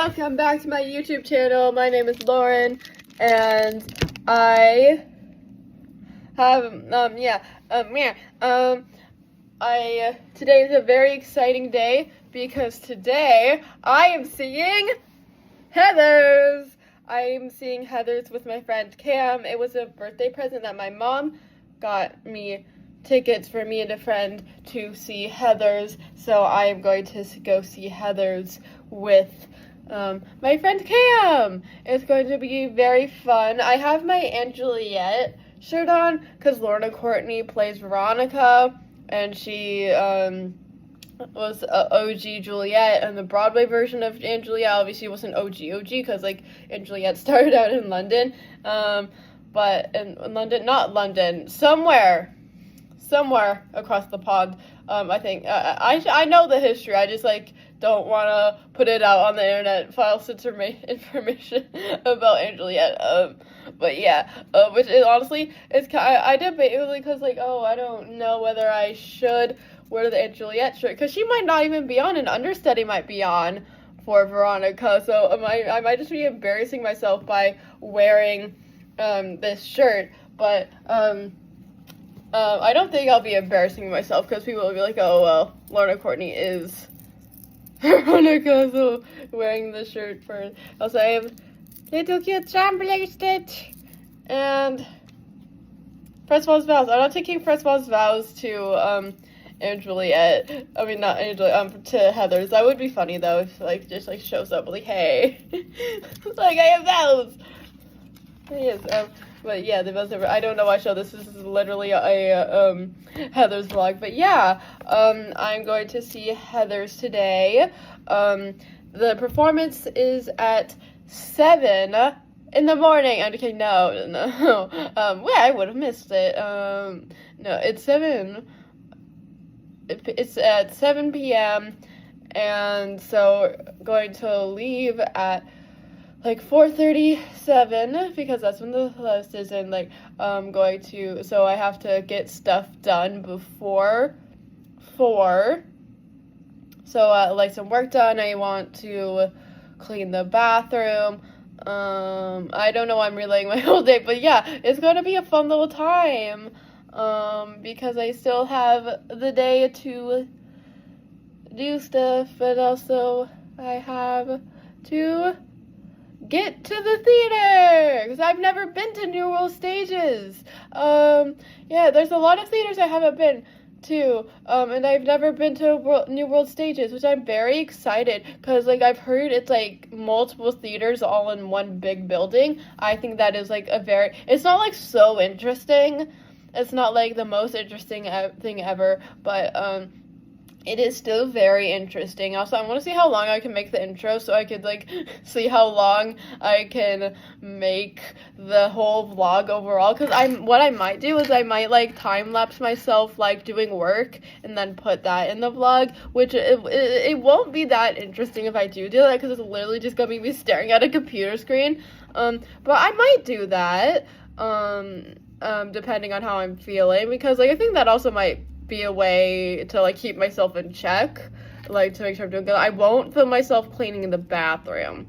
welcome back to my YouTube channel. My name is Lauren, and I have, today is a very exciting day because today I am seeing Heathers. I am seeing Heathers with my friend Cam. It was a birthday present that my mom got me tickets for me and a friend to see Heathers, so I am going to go see Heathers with my friend Cam. It's going to be very fun. I have my Aunt Juliet shirt on because Lorna Courtney plays Veronica, and she was OG Juliet, and the Broadway version of Aunt Juliet obviously wasn't OG because like Aunt Juliet started out in London, but in London, not London, somewhere across the pond. I think I know the history. I just like don't want to put it out on the internet, false information about Aunt Juliet. But yeah, which is honestly is I debated because like I don't know whether I should wear the Aunt Juliet shirt because she might not even be on, and understudy might be on for Veronica. So I might just be embarrassing myself by wearing this shirt, but I don't think I'll be embarrassing myself because people will be like, oh, well, Lorna Courtney is Veronica, so wearing the shirt for. Also, I have little cute charm bracelet and Festival's Vows. I'm not taking Festival's Vows to Aunt Juliet. I mean, not Aunt Juliet, to Heathers. That would be funny though if like just like shows up like, hey, like I have vows. Yes. But yeah, the most ever. I don't know why show this. This is literally a Heathers vlog. But yeah, I'm going to see Heathers today. The performance is at 7 in the morning. I'm kidding. No. Well, I would have missed it. No, it's 7. It's at 7 p.m. and so going to leave at like 4:37 because that's when the list is, and like so I have to get stuff done before 4. So like some work done. I want to clean the bathroom. I don't know why I'm relaying my whole day, but yeah, it's gonna be a fun little time because I still have the day to do stuff, but also I have to get to the theater because I've never been to New World Stages. Yeah, there's a lot of theaters I haven't been to, and I've never been to New World Stages, which I'm very excited because like I've heard it's like multiple theaters all in one big building. I think that is like it's not like so interesting. It's not like the most interesting thing ever, but it is still very interesting. Also, I want to see how long I can make the intro so I could, like, see how long I can make the whole vlog overall. Because what I might do is I might, like, time-lapse myself, like, doing work and then put that in the vlog, which it won't be that interesting if I do that because it's literally just going to be me staring at a computer screen. But I might do that, depending on how I'm feeling. Because, like, I think that also might be a way to like keep myself in check, like to make sure I'm doing good. I won't film myself cleaning in the bathroom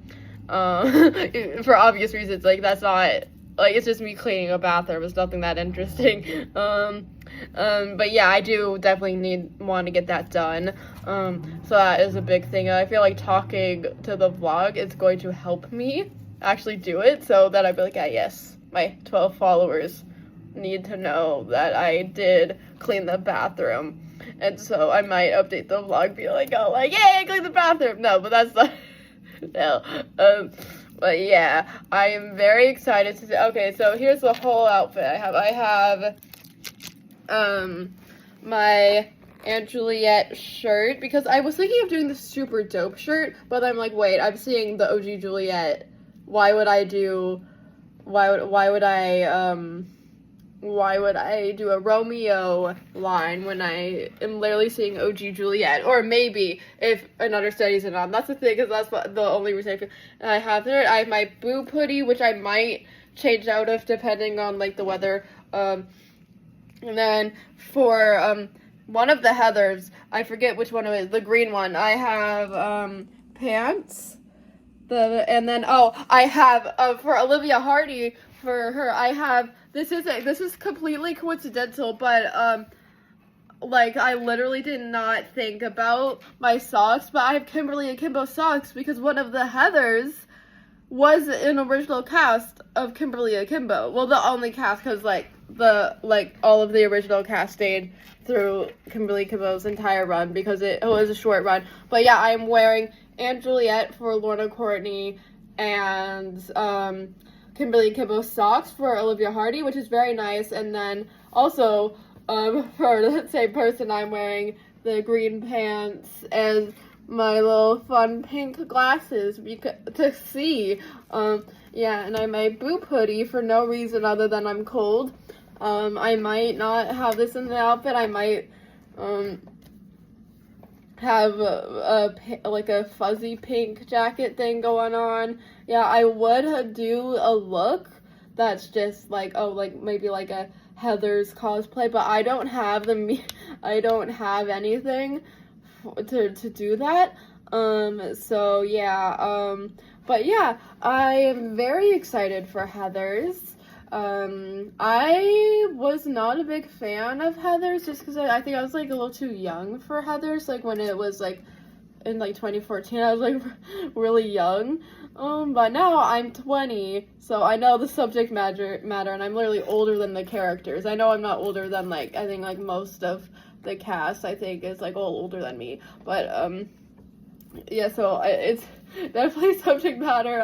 for obvious reasons. Like that's not like it's just me cleaning a bathroom. It's nothing that interesting. But yeah, I do definitely want to get that done. So that is a big thing. I feel like talking to the vlog is going to help me actually do it, so that I'd be like, yes, my 12 followers need to know that I did clean the bathroom. And so I might update the vlog, be like, oh, like, yay, I cleaned the bathroom. No, but that's not, no. But yeah, I am very excited to see. Okay, so here's the whole outfit I have. I have, my Aunt Juliet shirt, because I was thinking of doing the super dope shirt, but I'm like, wait, I'm seeing the OG Juliet. Why would I do a Romeo line when I am literally seeing OG Juliet? Or maybe if an understudy's it on. That's the thing, because that's the only reason I have it. I have my boob hoodie, which I might change out of depending on like the weather. And then for one of the Heathers, I forget which one it is, the green one, I have pants And then I have for Olivia Hardy, for her I have, this is completely coincidental, but like, I literally did not think about my socks, but I have Kimberly Akimbo socks because one of the Heathers was an original cast of Kimberly Akimbo. Well, the only cast, because all of the original cast stayed through Kimberly Akimbo's entire run because it was a short run. But yeah, I'm wearing Aunt Juliet for Lorna Courtney and Kimberly Akimbo socks for Olivia Hardy, which is very nice. And then also for the same person, I'm wearing the green pants and my little fun pink glasses to see. Yeah, and I made boop hoodie for no reason other than I'm cold. I might not have this in the outfit. I might have a fuzzy pink jacket thing going on. Yeah, I would do a look that's just like, maybe like a Heather's cosplay, but I don't have anything to do that. So yeah, but yeah, I am very excited for Heather's. I was not a big fan of Heather's just because I think I was like a little too young for Heather's, like when it was like in like 2014, I was like really young. But now I'm 20, so I know the subject matter, and I'm literally older than the characters. I know I'm not older than I think most of the cast, I think, is like all older than me. But yeah, so it's definitely subject matter.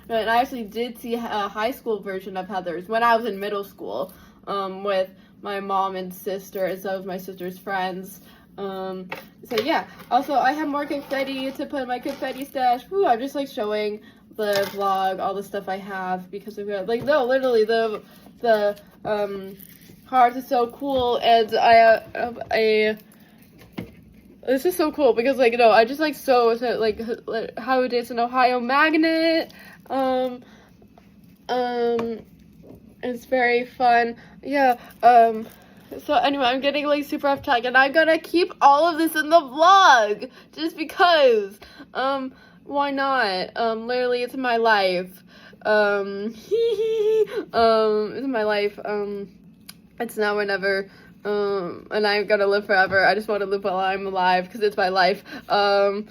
And I actually did see a high school version of Heather's when I was in middle school, with my mom and sister and some of my sister's friends. So yeah, also I have more confetti to put in my confetti stash. Woo, I'm just like showing the vlog, all the stuff I have, because of it. Like, no, literally the hearts is so cool, and this is so cool because I just how it is an Ohio magnet. It's very fun. Yeah. So anyway, I'm getting super off track, and I'm gonna keep all of this in the vlog just because. Why not? Literally, it's my life. It's my life. It's now or never. And I'm gonna live forever. I just want to live while I'm alive because it's my life. Yeah,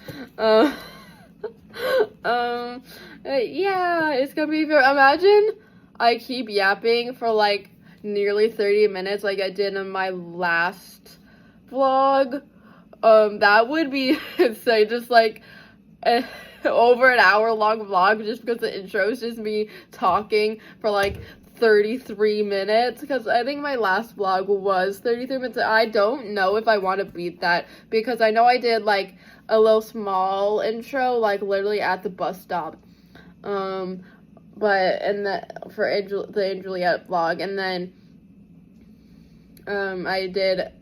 it's gonna be very. Imagine I keep yapping for nearly 30 minutes like I did in my last vlog. That would be insane. Just over an hour long vlog just because the intro is just me talking for 33 minutes, because I think my last vlog was 33 minutes. I don't know if I want to beat that because I know I did a little small intro literally at the bus stop. But for the Aunt Juliet vlog, and then I did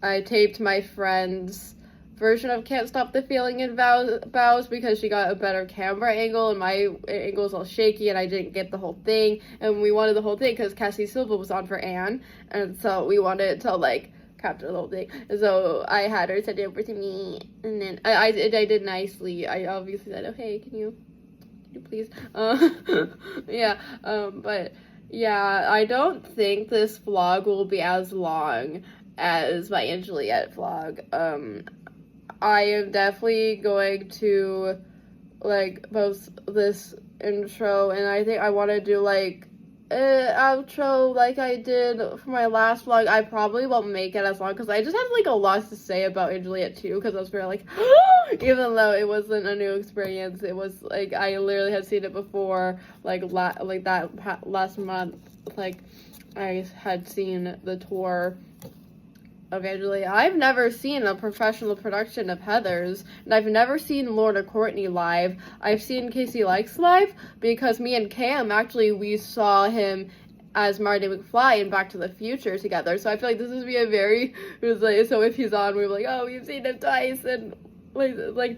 I taped my friend's version of Can't Stop the Feeling in Vows because she got a better camera angle and my angle was all shaky and I didn't get the whole thing, and we wanted the whole thing because Cassie Silva was on for Anne, and so we wanted to capture the whole thing, and so I had her send it over to me, and then I did nicely. I obviously said, oh hey, can you please yeah, but yeah, I don't think this vlog will be as long as my Aunt Juliet vlog. I am definitely going to post this intro, and I think I want to do outro like I did for my last vlog. I probably won't make it as long because I just have a lot to say about Aunt Juliet too, because I was very even though it wasn't a new experience, it was I literally had seen it before that last month. I had seen the tour of Aunt Juliet. I've never seen a professional production of Heather's, and I've never seen Lorna Courtney live. I've seen Casey Likes live because me and Cam we saw him as Marty McFly in Back to the Future together. So I feel this would be a very, so if he's on, we're oh, we've seen him twice, and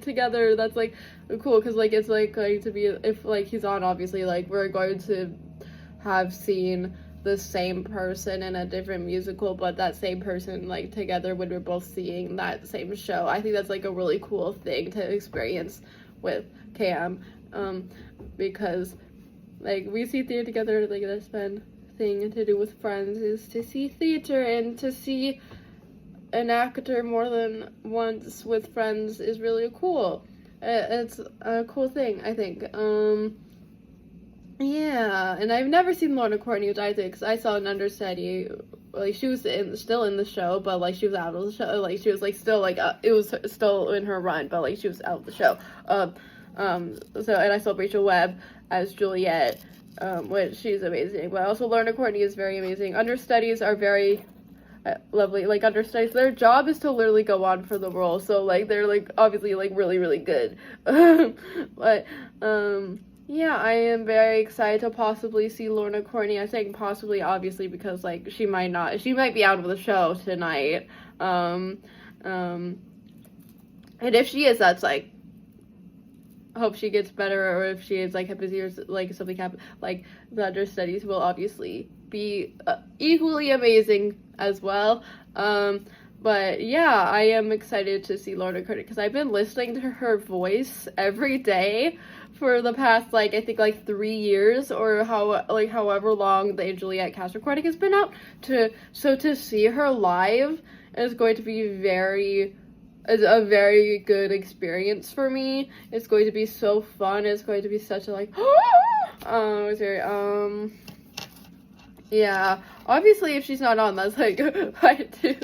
together, that's cool, because it's going to be, if he's on, obviously we're going to have seen the same person in a different musical, but that same person together when we're both seeing that same show. I think that's a really cool thing to experience with Cam, because like we see theater together. Like that's been thing to do with friends is to see theater, and to see an actor more than once with friends is really cool. It's a cool thing, I think. Yeah, and I've never seen Lorna Courtney, which I think, because I saw an understudy. Like she was still in the show, but like she was out of the show. Like she was like still like it was still in her run, but like she was out of the show. So and I saw Rachel Webb as Juliet, which she's amazing. But also Lorna Courtney is very amazing. Understudies are very lovely. Like understudies, their job is to literally go on for the role. So like they're like obviously like really really good. But yeah, I am very excited to possibly see Lorna Courtney. I think possibly, obviously, because like she might be out of the show tonight. And if she is, that's like, I hope she gets better, or if she is like busy or like something happens, like the understudies will obviously be equally amazing as well. But yeah, I am excited to see Lorna Courtney because I've been listening to her voice every day for the past like I think like 3 years, or however long the Juliet cast recording has been out. So to see her live is going to be a very good experience for me. It's going to be so fun. It's going to be such a like it's very yeah, obviously if she's not on, that's like I do.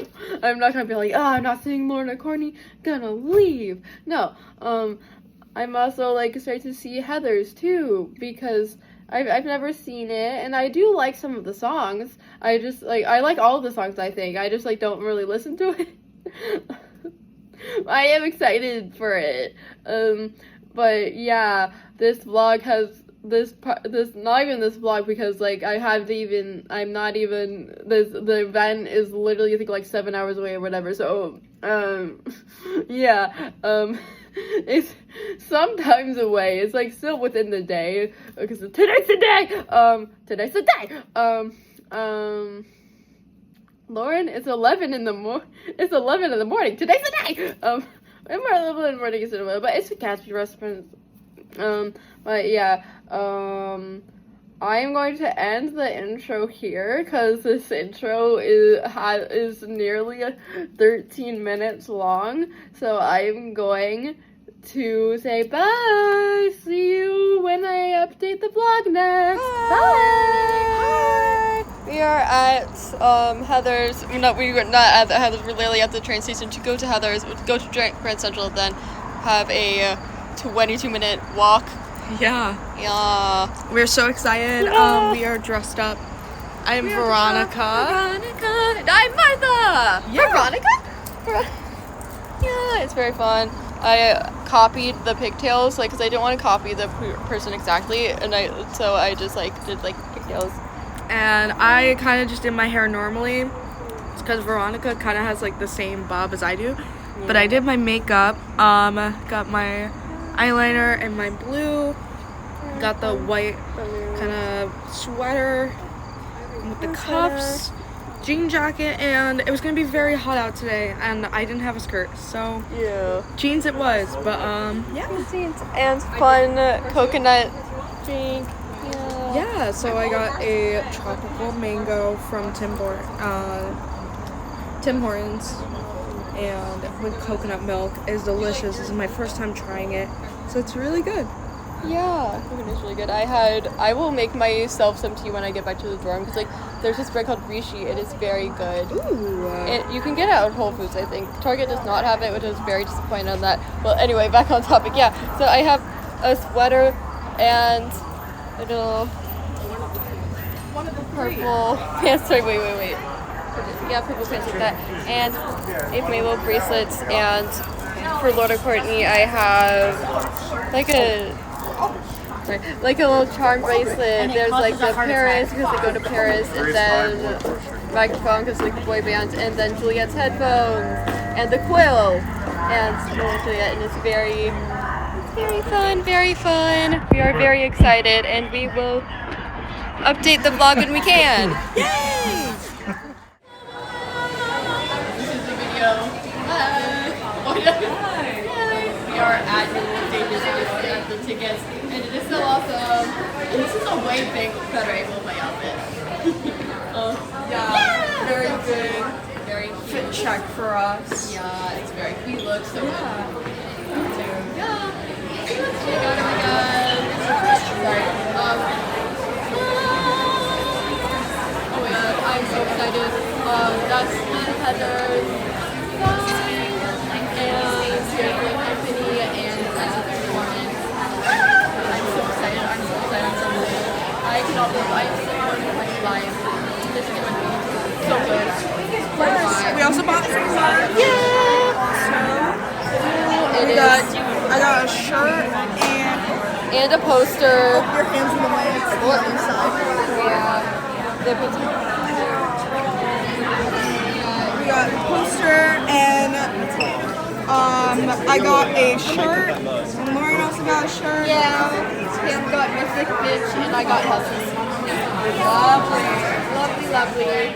I'm not gonna be like, I'm not seeing Lorna Courtney, gonna leave. No, I'm also like excited to see Heathers too, because I've never seen it, and I do like some of the songs. I like all of the songs, I think. I just like don't really listen to it. I am excited for it. But yeah, this vlog has not even this vlog, because like the event is literally I think like 7 hours away or whatever. So yeah, it's sometimes away. It's like still within the day, because today's the day. Today's the day. Lauren, it's 11 in the morning. Today's the day. I'm 11 in the morning, but it's a Gatsby reference. But yeah, I'm going to end the intro here, because this intro is nearly 13 minutes long. So I'm going to say bye. See you when I update the vlog next. Bye. We are at Heathers. No, we're not at the Heathers. We're literally at the train station to go to Heathers. Go to Grand Central, then have a 22-minute walk. Yeah. We're so excited. Yeah. We are dressed up. I'm Veronica. And I'm Martha. Yeah. Veronica. Yeah, it's very fun. I copied the pigtails, like, because I didn't want to copy the person exactly, and so I just like did like pigtails. And I kind of just did my hair normally. It's because Veronica kind of has like the same bob as I do. Yeah. But I did my makeup. Got my eyeliner and my blue. Got the white kind of sweater with the cuffs, jean jacket, and it was gonna be very hot out today, and I didn't have a skirt, so yeah, jeans it was. But yeah, jeans and fun coconut drink. Yeah, so I got a tropical mango from Tim Hortons, and with coconut milk. It's delicious. This is my first time trying it, so it's really good. Yeah, coconut's really good. I will make myself some tea when I get back to the dorm, because like there's this brand called Rishi. It is very good. Ooh. You can get it at Whole Foods, I think. Target does not have it, which I was very disappointed on that. Well, anyway, back on topic. Yeah, so I have a sweater and a little purple pants. Sorry, wait. Yeah, purple pants like that. And I have my little bracelets. And for Lorna Courtney, I have like a little charm bracelet. There's like the Paris, because they go to Paris, and then microphone, because like the boy band, and then Juliet's headphones, and the quill, and Juliet, and it's very fun. We are very excited, and we will update the vlog when we can. Yay! This is the video. Hi. We are at Union Stages. guys, and it is so awesome. And this is a way better angle of my outfit. Yeah, very good. Very Fit check for us. Yeah, it's very. We look so good. Yeah. Yeah. So let's check out. Oh my god. Sorry. Oh my god, I'm so excited. That's Heather's and Jake Anthony and that's the performance. I'm so excited. I'm so excited. I'm so excited. I cannot believe I am so excited for my life. This is going to be so good. We also bought some merch. I got a shirt And a poster. your hands in the way. It's inside. Yeah. We got a poster and I got a shirt. And Lauren also got a shirt. Yeah. Pam got Mystic Bitch and I got Husky. Lovely. Lovely, lovely.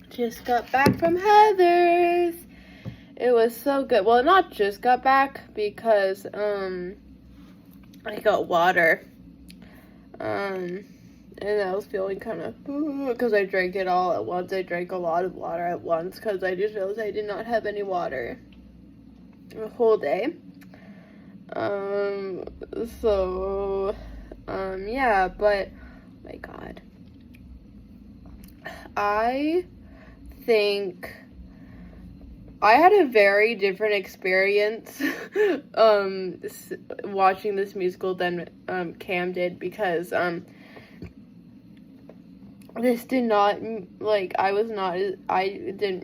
Just got back from Heather's. It was so good. Well, not just got back because I got water. And I was feeling kind of because I drank it all at once. I drank a lot of water at once because I just realized I did not have any water the whole day. Yeah, but oh my god. I think I had a very different experience watching this musical than Cam did because this did not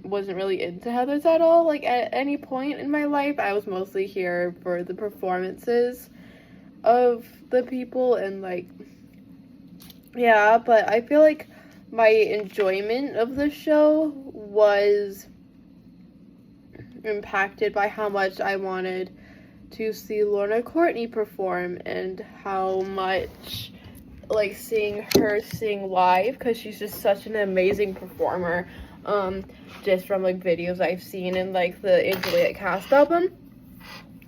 wasn't really into Heather's at all. Like at any point in my life, I was mostly here for the performances of the people and like yeah, but I feel like my enjoyment of the show was impacted by how much I wanted to see Lorna Courtney perform and how much like seeing her sing live because she's just such an amazing performer just from like videos I've seen in like the In Juliet cast album.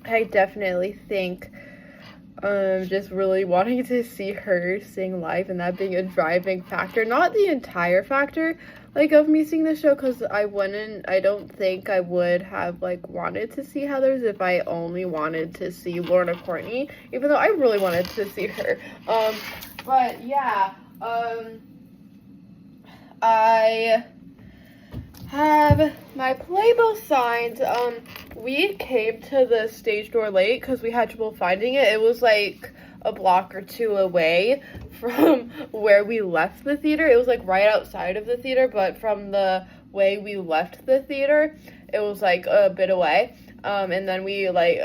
I definitely think just really wanting to see her sing live and that being a driving factor, not the entire factor, like, of me seeing the show, because I don't think I would have, like, wanted to see Heathers if I only wanted to see Lorna Courtney, even though I really wanted to see her. But yeah, I have my Playbill signs. We came to the stage door late because we had trouble finding it. It was like a block or two away from where we left the theater. It was like right outside of the theater, but from the way we left the theater, it was like a bit away. And then we like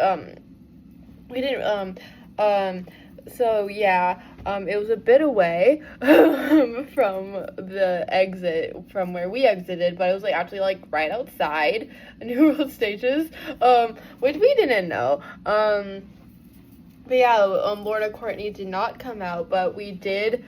we didn't so yeah, it was a bit away from the exit, from where we exited, but it was like actually like right outside New World Stages, which we didn't know. But yeah, Lorna Courtney did not come out, but we did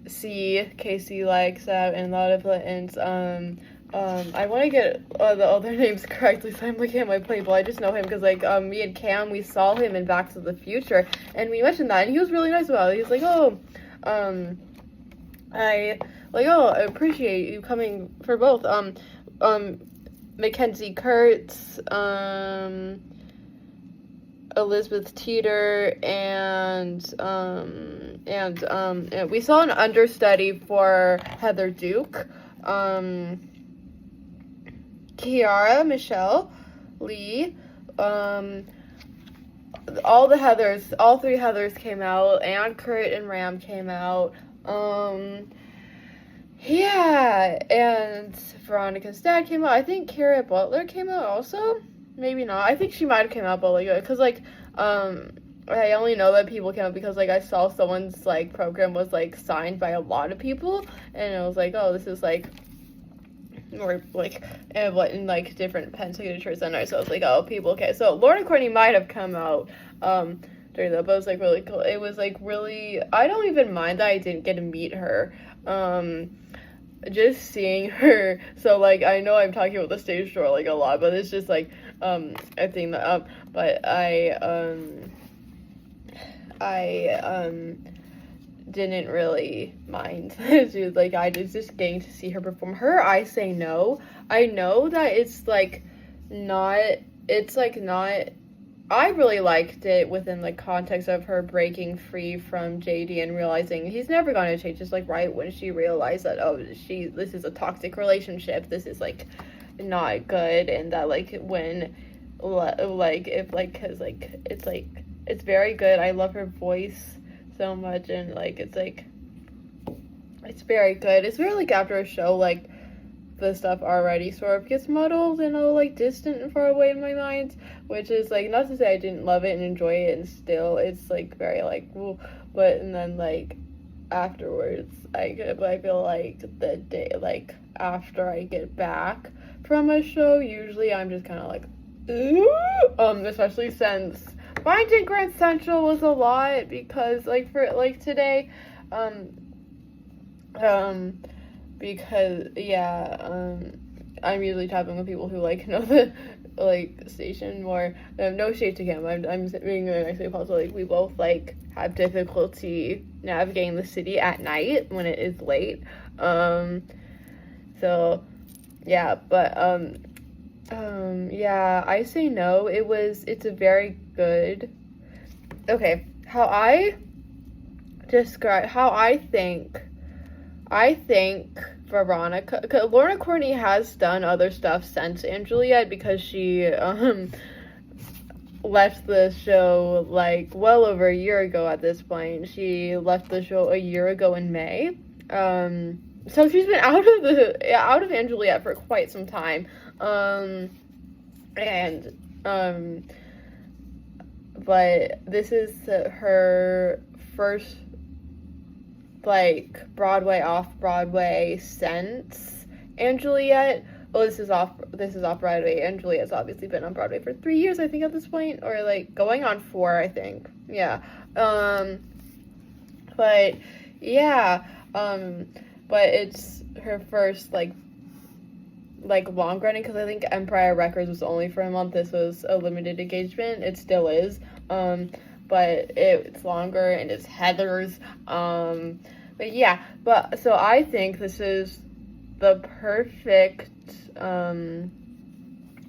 see Casey Likes-Out and a lot of Littons. I want to get the other names correctly, so I'm looking at my Playbill. I just know him because, like, me and Cam, we saw him in Back to the Future, and we mentioned that, and he was really nice about it. He was like, I appreciate you coming for both. Mackenzie Kurtz, Elizabeth Teeter, and we saw an understudy for Heather Duke, Kiara, Michelle, Lee, all three Heathers came out, and Kurt and Ram came out, yeah, and Veronica's dad came out. I think Kara Butler came out also, maybe not, I think she might have came out, but, like, because, like, I only know that people came out because, like, I saw someone's, like, program was, like, signed by a lot of people, and I was like, oh, this is, like, or like in like different pen signatures and so I was like, oh, people, okay. So Lorna Courtney might have come out during that, but it was like really cool. It was like really, I don't even mind that I didn't get to meet her. Just seeing her, so like I know I'm talking about the stage door like a lot, but it's just like I think that but I didn't really mind. She was like, I was just getting to see her perform. Her I Say No, I know that it's like not, I really liked it within the context of her breaking free from JD and realizing he's never going to change, just like right when she realized that, oh, this is a toxic relationship, this is like not good, and that like when like if like because like it's very good. I love her voice so much, and like it's very good. It's very like after a show, like the stuff already sort of gets muddled and all like distant and far away in my mind, which is like not to say I didn't love it and enjoy it, and still it's like very like woo, but and then like afterwards I feel like the day like after I get back from a show, usually I'm just kind of like ooh, especially since Finding Grand Central was a lot, because like for like today because yeah, I'm usually talking with people who like know the like station more. No shade to him. I'm being actually possible. Like we both like have difficulty navigating the city at night when it is late. So yeah, but yeah, I Say No. It's a very good. Okay, how I think Veronica, Lorna Courtney has done other stuff since & Juliet, because she left the show like well over a year ago at this point. She left the show a year ago in May. So she's been out of & Juliet for quite some time. But this is her first like Broadway, off-Broadway since & Juliet. Oh, this is off-Broadway. & Juliet's obviously been on Broadway for 3 years, I think, at this point, or like going on 4, I think. Yeah. But yeah, but it's her first like long running, because I think Empire Records was only for a month. This was a limited engagement. It still is. but it's longer and it's Heather's. But yeah, so I think this is the perfect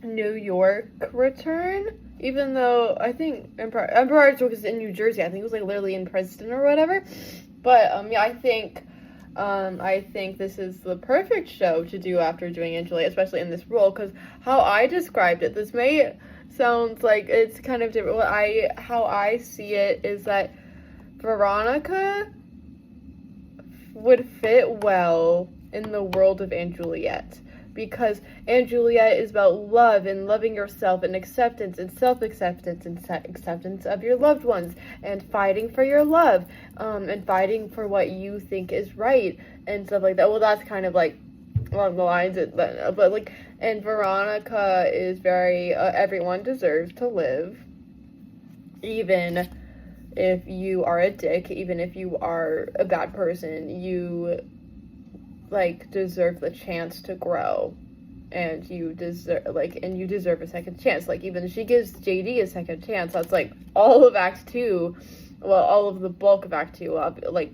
New York return. Even though I think Empire Joke is in New Jersey, I think it was like literally in Princeton or whatever. But yeah, I think this is the perfect show to do after doing Angela, especially in this role, because how I described it, this may sound like it's kind of different. How I see it is that Veronica would fit well in the world of Anne Juliet, because Anne Juliet is about love and loving yourself and acceptance and self-acceptance and acceptance of your loved ones and fighting for your love, and fighting for what you think is right and stuff like that. Well, that's kind of like along the lines of, but like, and Veronica is very, everyone deserves to live, even if you are a dick, even if you are a bad person, you like deserve the chance to grow, and you deserve a second chance. Like, even she gives JD a second chance. That's like all of Act 2, well, all of the bulk of Act 2, like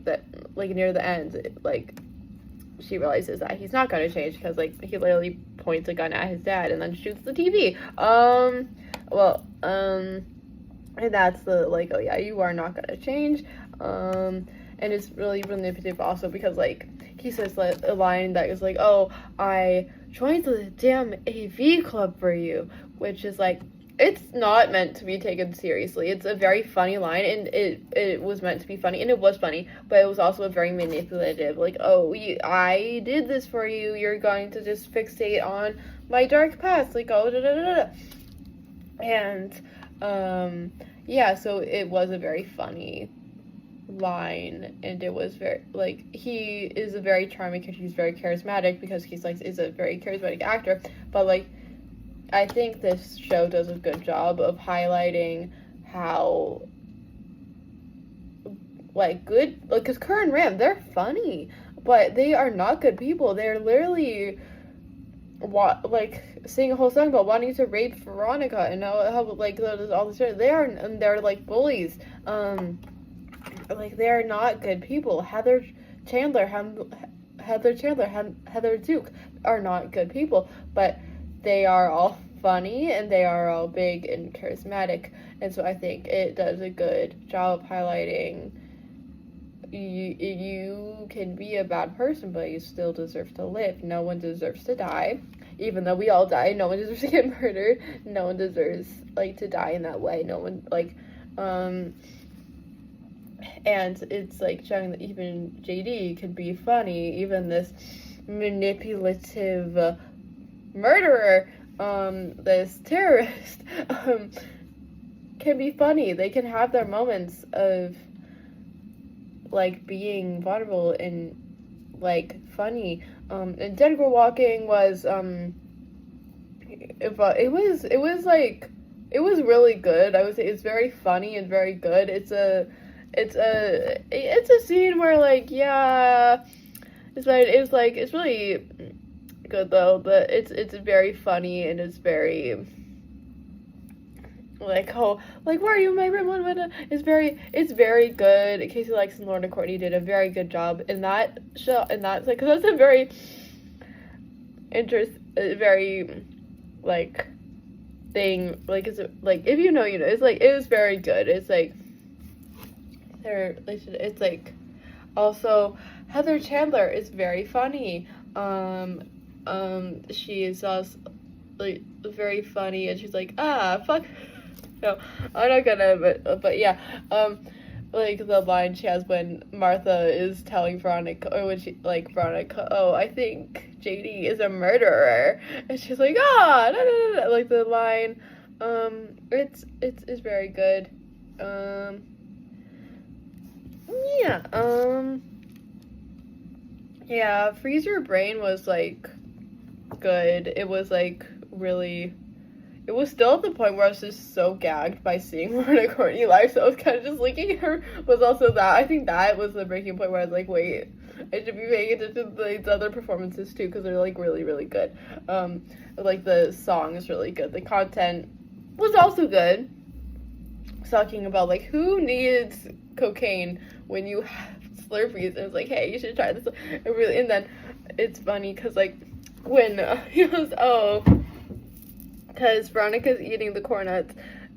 near the end, like she realizes that he's not going to change, because like he literally points a gun at his dad and then shoots the TV. And that's the, like, oh yeah, you are not going to change. And it's really manipulative also, because like he says a line that is like, oh, I joined the damn AV club for you, which is like, it's not meant to be taken seriously. It's a very funny line, and it was meant to be funny, and it was funny, but it was also a very manipulative, like, oh, I did this for you, you're going to just fixate on my dark past, like, oh, da-da-da-da. And, yeah, so it was a very funny line, and it was very, like, he is a very charming character, he's very charismatic, because he's, like, is a very charismatic actor, but, like, I think this show does a good job of highlighting how, like, good, like, because Kerr and Ram, they're funny, but they are not good people. They're literally, like, sing a whole song about wanting to rape Veronica, and how like, all this shit. They're, like, bullies. Like, they're not good people. Heather Chandler, Heather Duke are not good people, but they are all funny, and they are all big and charismatic, and so I think it does a good job of highlighting you can be a bad person, but you still deserve to live. No one deserves to die, even though we all die. No one deserves to get murdered. No one deserves, like, to die in that way. No one, like, and it's like showing that even JD can be funny, even this manipulative murderer, this terrorist, can be funny. They can have their moments of, like, being vulnerable and, like, funny. And Dead Girl Walking was, it was really good. I would say it's very funny and very good. It's a scene where, like, yeah, it's really good, though, but it's very funny, and it's very, like, oh, like, why are you in my room? It's very good. Casey Likes and Lorna Courtney did a very good job in that show, and that's, like, because that's a very very, like, thing, like, it's, like, if you know, you know, it's, like, it was very good. It's, like, it's, like, also, Heather Chandler is very funny. She is also, like, very funny, and she's like, fuck, no, I'm not gonna, but yeah, like, the line she has when Martha is telling Veronica, or when she, like, Veronica, oh, I think JD is a murderer, and she's like, no, no, no, like, the line, it's very good, yeah, Freeze Your Brain was, like, good. It was, like, really, it was still at the point where I was just so gagged by seeing Lorna Courtney live, so I was kind of just looking at her, was also that, I think that was the breaking point where I was like, wait, I should be paying attention to these other performances too, because they're, like, really, really good. Like, the song is really good, the content was also good, talking about like who needs cocaine when you have Slurpees, and it's like, hey, you should try this. And then it's funny because like when he goes, oh, because Veronica's eating the corn nuts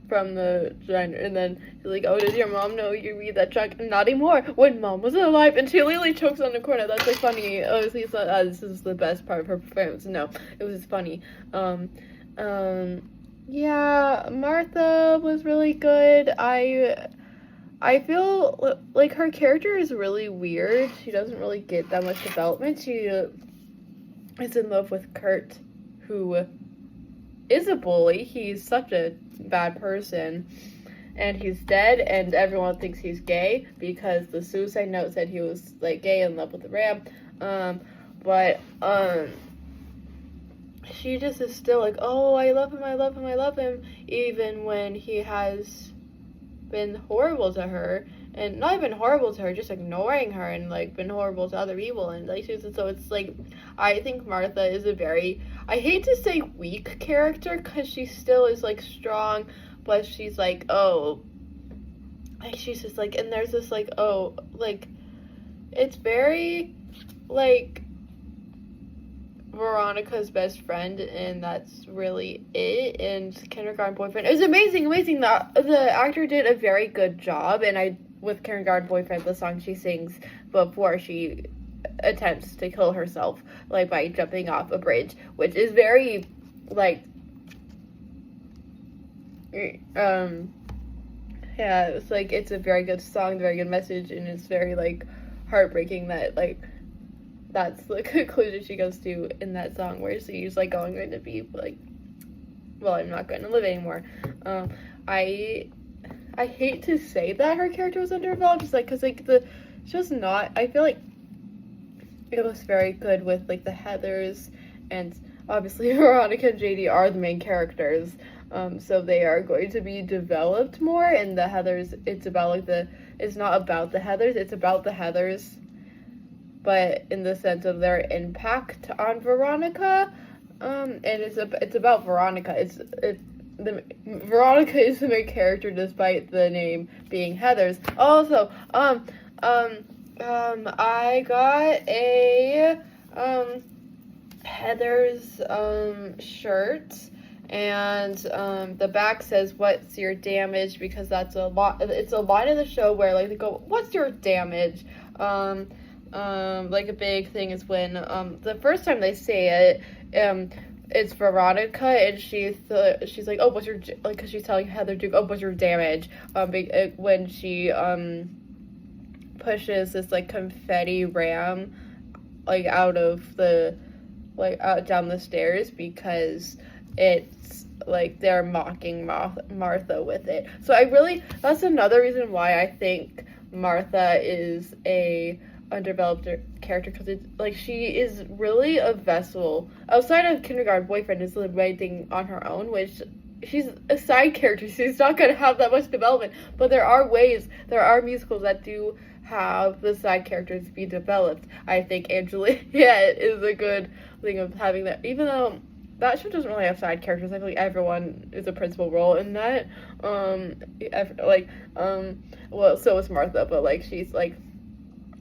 from the diner, and then he's like, oh, does your mom know you read that junk? Not anymore, when mom was alive. And she literally chokes on the corn nut. That's like funny. Obviously it's not, this is the best part of her performance. No, it was funny. Yeah, Martha was really good. I feel like her character is really weird. She doesn't really get that much development. She is in love with Kurt, who is a bully. He's such a bad person, and he's dead, and everyone thinks he's gay because the suicide note said he was like gay, in love with the ram. But she just is still like, oh, I love him, even when he has been horrible to her, and not even horrible to her, just ignoring her, and like been horrible to other people, and like so it's like, I think Martha is a very, I hate to say weak character, because she still is like strong, but she's like, oh, like she's just like, and there's this like, oh, like it's very like Veronica's best friend, and that's really it. And Kindergarten Boyfriend, it was amazing. The actor did a very good job, and with Kindergarten Boyfriend, the song she sings before she attempts to kill herself, like by jumping off a bridge, which is very like yeah, it's like, it's a very good song, very good message, and it's very like heartbreaking that like that's the conclusion she goes to in that song, where she's like going to be like, well, I'm not going to live anymore. I hate to say that her character was underdeveloped, just like, because like it's just not, I feel like it was very good with like the Heathers, and obviously Veronica and JD are the main characters, so they are going to be developed more. And the Heathers, it's about like it's not about the Heathers, it's about the Heathers, but in the sense of their impact on Veronica, and it's about Veronica. Veronica is the main character, despite the name being Heathers. Also, I got a Heathers shirt, and the back says, "What's your damage?" Because that's a lot. It's a line of the show where like they go, "What's your damage?" Like a big thing is when the first time they say it, it's Veronica, and she's like, oh, what's your, like, because she's telling Heather Duke, oh, what's your damage, when she pushes this like confetti ram like out down the stairs, because it's like they're mocking Martha with it. So that's another reason why I think Martha is a undeveloped character, because it's like she is really a vessel outside of Kindergarten Boyfriend, is the main thing on her own, which she's a side character, so she's not going to have that much development. But there are musicals that do have the side characters be developed. I think Angeliette is a good thing of having that, even though that show doesn't really have side characters. I feel like everyone is a principal role in that. Well, so is Martha, but like she's like,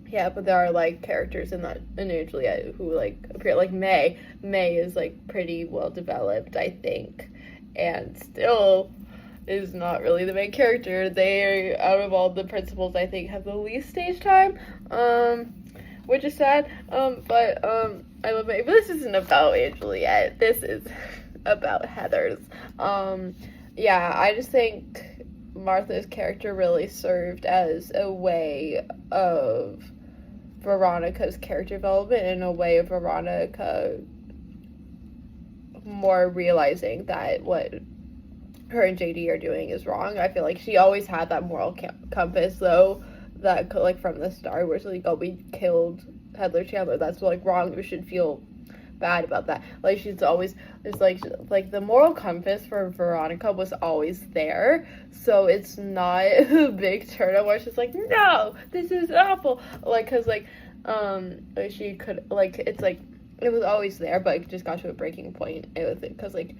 yeah, but there are like characters in that, in Angeliette, who like appear, like May. May is like pretty well developed, I think, and still is not really the main character. They, out of all the principals, I think, have the least stage time, which is sad. But I love May. But this isn't about Angeliette. This is about Heathers. Yeah, I just think Martha's character really served as a way of Veronica's character development, and a way of Veronica more realizing that what her and JD are doing is wrong. I feel like she always had that moral compass, though, that like from the start, where it's like, oh, we killed Heather Chandler, that's like wrong, we should feel bad about that. Like she's always, it's like the moral compass for Veronica was always there, so it's not a big turn on where she's like, no, this is awful, like, because like she could, like, it's like it was always there, but it just got to a breaking point. It was because like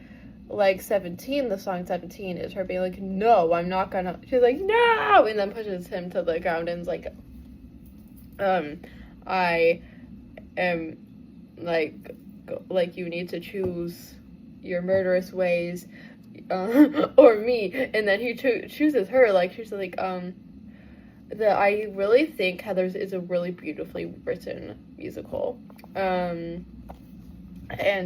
like 17, the song 17 is her being like, no, I'm not gonna, she's like, no, and then pushes him to the ground and is like, I am like you need to choose your murderous ways, or me, and then he chooses her, like, she's like, that I really think Heathers is a really beautifully written musical, and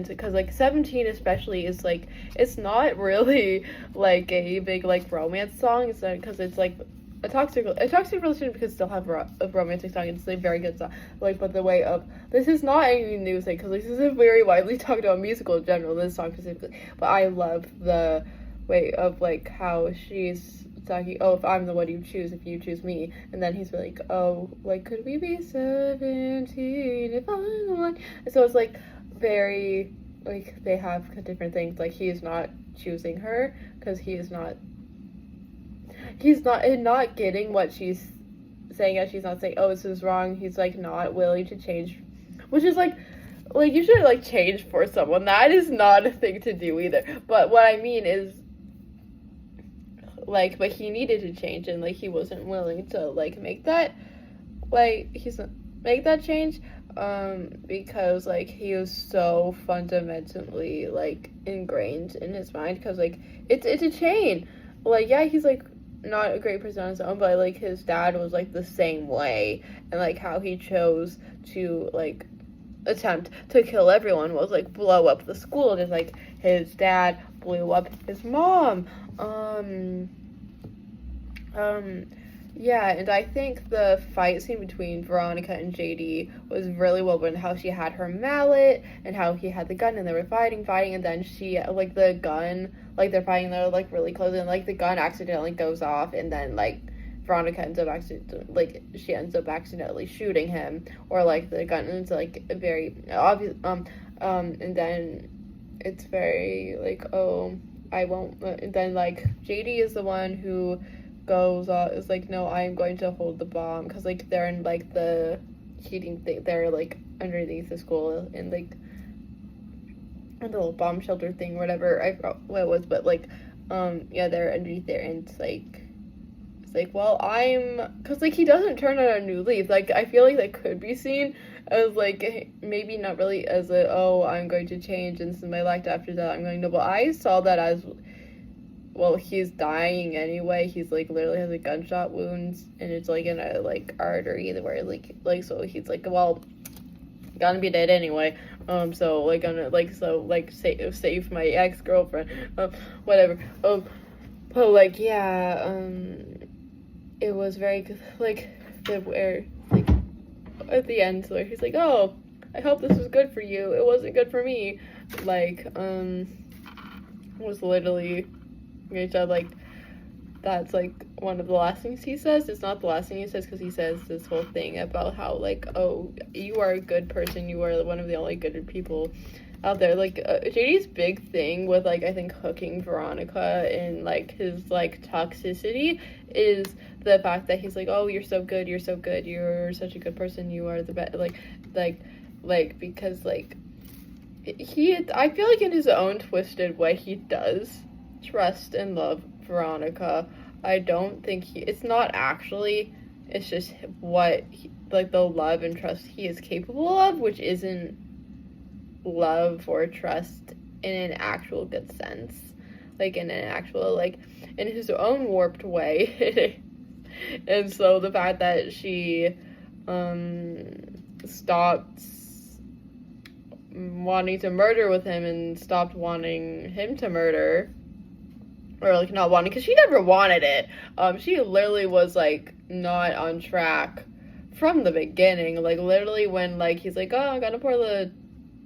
because like 17 especially is like, it's not really like a big like romance song. It's not, because it's like a toxic relationship could still have a romantic song. It's a very good song, like, but the way of, this is not any new thing, because this is a very widely talked about musical in general, this song specifically, but I love the way of like how she's talking, oh, if I'm the one you choose, if you choose me, and then he's like, oh, like, could we be 17 if I'm the one, and so it's like very, like, they have different things, like, he is not choosing her, because he's not getting what she's saying, as she's not saying, oh, this is wrong, he's, like, not willing to change, which is, like, you should, like, change for someone, that is not a thing to do either, but what I mean is, like, but he needed to change, and, like, he wasn't willing to, like, make that change, because, like, he was so fundamentally, like, ingrained in his mind, because, like, it's a chain, like, yeah, he's, like, not a great person on his own, but, like, his dad was, like, the same way, and, like, how he chose to, like, attempt to kill everyone was, like, blow up the school, just like his dad blew up his mom, yeah, and I think the fight scene between Veronica and JD was really well written, how she had her mallet, and how he had the gun, and they were fighting, and then she, like, the gun, like, they're fighting, they're, like, really close, and, like, the gun accidentally goes off, and then, like, Veronica ends up accidentally shooting him, or, like, the gun, and it's, like, very obvious, and then it's very, like, oh, I won't, and then, like, JD is the one who goes, is like, no, I am going to hold the bomb, because, like, they're in, like, the heating thing, they're, like, underneath the school, and, like, the little bomb shelter thing, whatever, I forgot what it was, but, like, yeah, they're underneath there, and it's, like, well, because, like, he doesn't turn on a new leaf, like, I feel like that could be seen as, like, maybe not really as a, oh, I'm going to change, and this is my life after that, I'm going to, but I saw that as, well, he's dying anyway, he's, like, literally has a gunshot wounds, and it's, like, in a, like, artery, where, like, so he's, like, well, gonna be dead anyway, so, like, gonna, like, so, like, save my ex-girlfriend, whatever, but, like, yeah, it was very, like, where, like, at the end, where he's like, oh, I hope this was good for you, it wasn't good for me, like, was literally, like, that's, like, one of the last things he says. It's not the last thing he says, because he says this whole thing about how, like, oh, you are a good person, you are one of the only good people out there, like, JD's big thing with, like, I think hooking Veronica and, like, his, like, toxicity is the fact that he's like, oh, you're so good, you're such a good person, you are the best, like, because, like, I feel like in his own twisted way, he does trust and love Veronica. I don't think it's not actually, it's just what, like, the love and trust he is capable of, which isn't love or trust in an actual good sense, like, in an actual, like, in his own warped way. And so the fact that she stopped wanting to murder with him and stopped wanting him to murder, or, like, not wanting, because she never wanted it, she literally was, like, not on track from the beginning, like, literally when, like, he's like, oh, I'm gonna pour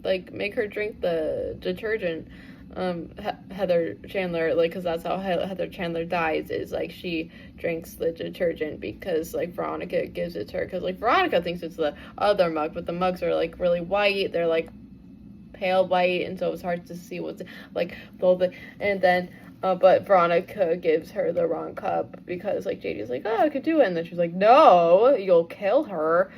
like, make her drink the detergent, Heather Chandler, like, because that's how Heather Chandler dies, is, like, she drinks the detergent because, like, Veronica gives it to her, because, like, Veronica thinks it's the other mug, but the mugs are, like, really white, they're, like, pale white, and so it's hard to see what's, like, both, and then, but Veronica gives her the wrong cup, because, like, JD's like, oh, I could do it, and then she's like, no, you'll kill her,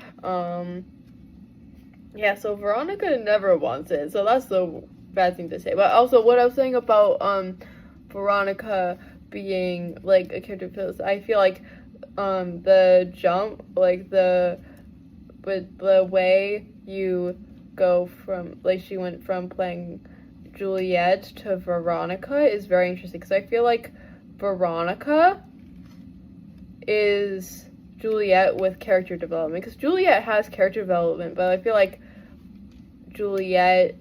yeah, so Veronica never wants it, so that's the bad thing to say. But also, what I was saying about Veronica being like a character feels, I feel like the jump, like the way you go from, like, she went from playing Juliet to Veronica is very interesting, because I feel like Veronica is Juliet with character development, because Juliet has character development, but I feel like Juliet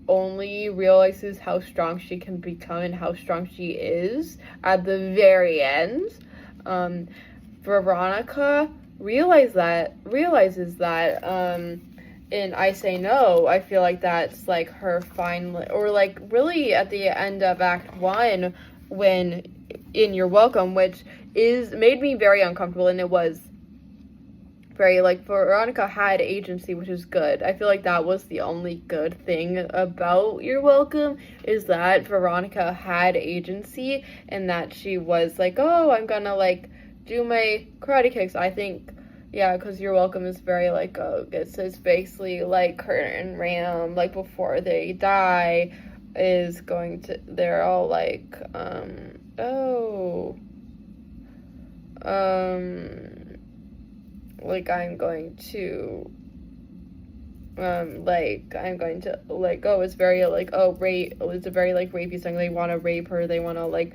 only realizes how strong she can become and how strong she is at the very end. Veronica realizes that in I Say No. I feel like that's like her finally, or like really at the end of Act 1 when in You're Welcome, which made me very uncomfortable, and it was very, like, Veronica had agency, which is good. I feel like that was the only good thing about You're Welcome, is that Veronica had agency, and that she was like, oh, I'm gonna, like, do my karate kicks. I think, yeah, because You're Welcome is very, like, it's basically, like, Kurt and Ram, like, before they die, they're all, like, like, I'm going to, it's very, like, rape, it's a very, like, rapey song, they want to rape her, they want to, like,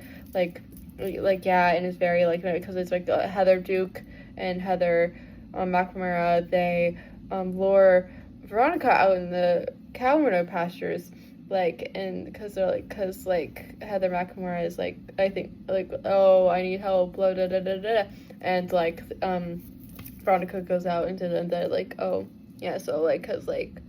yeah, and it's very, like, because it's, like, Heather Duke and Heather McNamara, they, lure Veronica out in the cow manure pastures, like, and because Heather McNamara is, like, I think, like, oh, I need help, blah, da, da, da, da, and, like, Veronica goes out into the like, oh, yeah, so, like, because, like,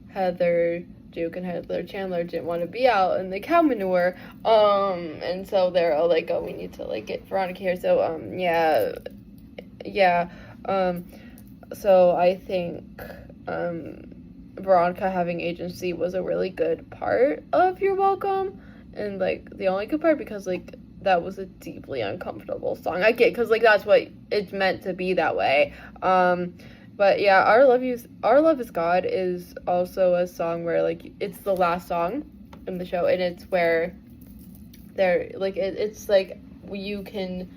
Heather Duke and Heather Chandler didn't want to be out in the cow manure, and so they're all like, oh, we need to, like, get Veronica here, so, so I think, Veronica having agency was a really good part of You're Welcome, and, like, the only good part, because, like, that was a deeply uncomfortable song. I get, because, like, that's what it's meant to be that way. But yeah, Our Love Is God is also a song where, like, it's the last song in the show, and it's where they're, like, it's like, you can,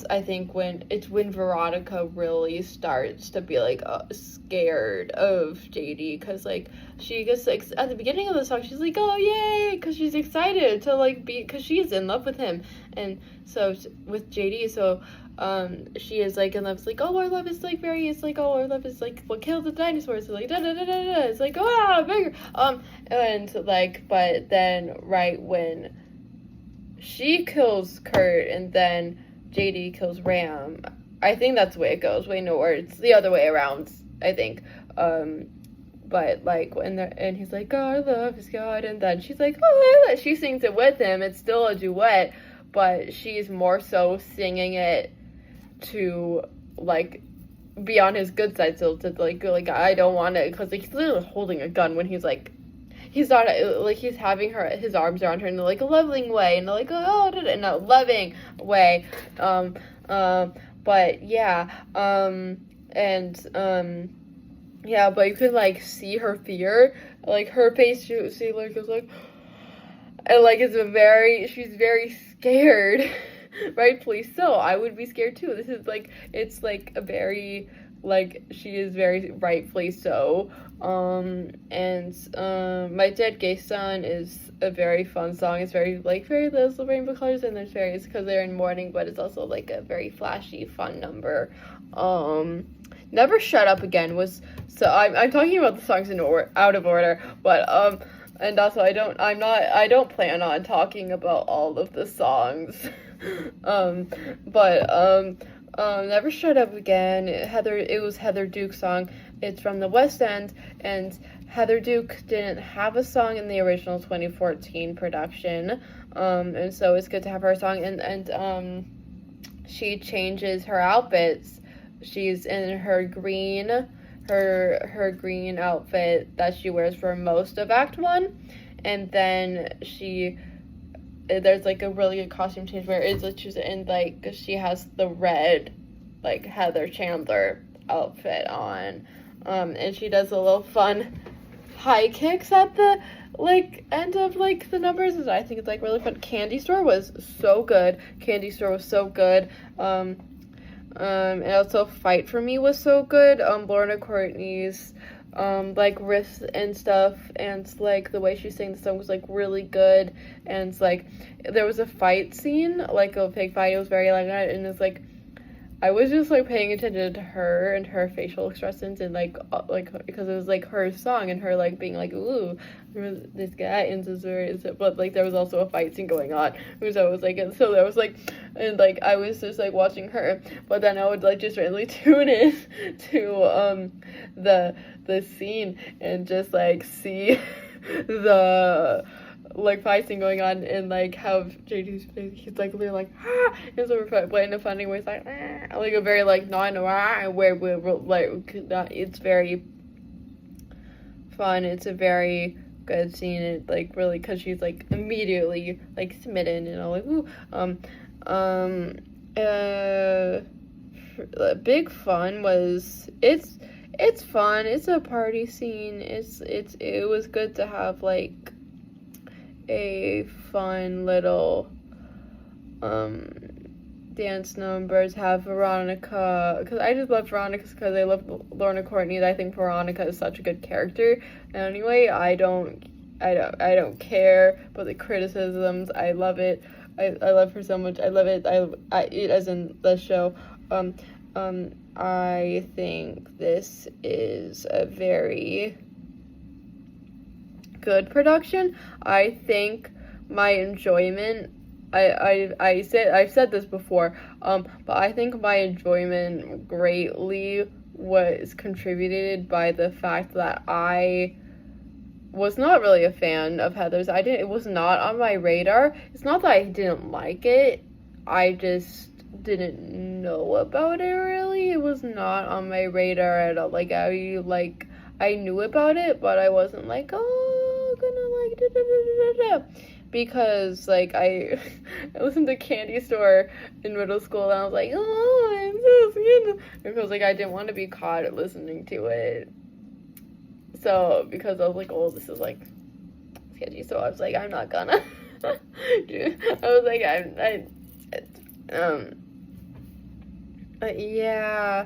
I think when Veronica really starts to be, like, scared of JD, because, like, she gets, like, at the beginning of the song, she's like, oh, yay, because she's excited to, like, because she's in love with him, and so, with JD, so, she is, like, in love, it's like, oh, our love is, like, it's like, oh, our love is, like, what killed the dinosaurs, so, like, da-da-da-da-da, it's like, wow, bigger, and, like, but then, right when she kills Kurt, and then JD kills Ram, I think that's the way it goes. Wait, no, or it's the other way around, I think. But, like, and he's like, our love is God, and then she's like, oh, she sings it with him. It's still a duet, but she's more so singing it to, like, be on his good side, so to, like, I don't want to, because, like, he's literally holding a gun when he's, like, he's not, like, he's having his arms around her in, like, a loving way, and, like, oh, in a loving way, but, yeah, yeah, but you could, like, see her fear, like, her face, she, like, is, like, and, like, she's very scared, rightfully so. I would be scared, too. This is, like, it's, like, a very, like, she is very rightfully so. My Dead Gay Son is a very fun song. It's very, like, very little rainbow colors, and there's various, because they're in mourning, but it's also, like, a very flashy, fun number. Never Shut Up Again was, so I'm talking about the songs in out of order, but, and also I don't plan on talking about all of the songs, Never Shut Up Again, it was Heather Duke's song. It's from the West End, and Heather Duke didn't have a song in the original 2014 production, and so it's good to have her song, and she changes her outfits. She's in her green outfit that she wears for most of Act 1, and then there's, like, a really good costume change where she's in, like, she has the red, like, Heather Chandler outfit on, and she does a little fun high kicks at the like end of like the numbers, and I think it's like really fun. Candy Store was so good. And also Fight for Me was so good. Lorna Courtney's like riffs and stuff, and like the way she sang the song was like really good. And like there was a fight scene, like a fake fight. It was very like that, and it's like I was just like paying attention to her and her facial expressions, and like because it was like her song and her like being like, ooh, this guy, and this very, but like there was also a fight scene going on, which I was like, and so there was like, and like I was just like watching her, but then I would like just randomly tune in to the scene and just like see the like fight scene going on, and like how JD's face, he's like literally like and so but in a funny way, it's like a very like not where we're like it's very fun. It's a very good scene. It like really because she's like immediately like smitten and all like ooh big fun was it's fun. It's a party scene. It was good to have like a fun little dance numbers, have Veronica, because I just love Veronica because I love Lorna Courtney. I think Veronica is such a good character. Anyway, I don't care about the criticisms. I love it. I love her so much. I love it. It as in the show. I think this is a very good production. I think my enjoyment, I've said this before, but I think my enjoyment greatly was contributed by the fact that I was not really a fan of Heather's. It was not on my radar. It's not that I didn't like it, I just didn't know about it really. It was not on my radar at all. Like I knew about it, but I wasn't like, oh, gonna like da da da da da, because like I listened to Candy Store in middle school, and I was like, oh, I'm so scared, because like I didn't want to be caught listening to it. So because I was like, oh, this is like sketchy, so I was like, I'm not gonna. I was like, yeah,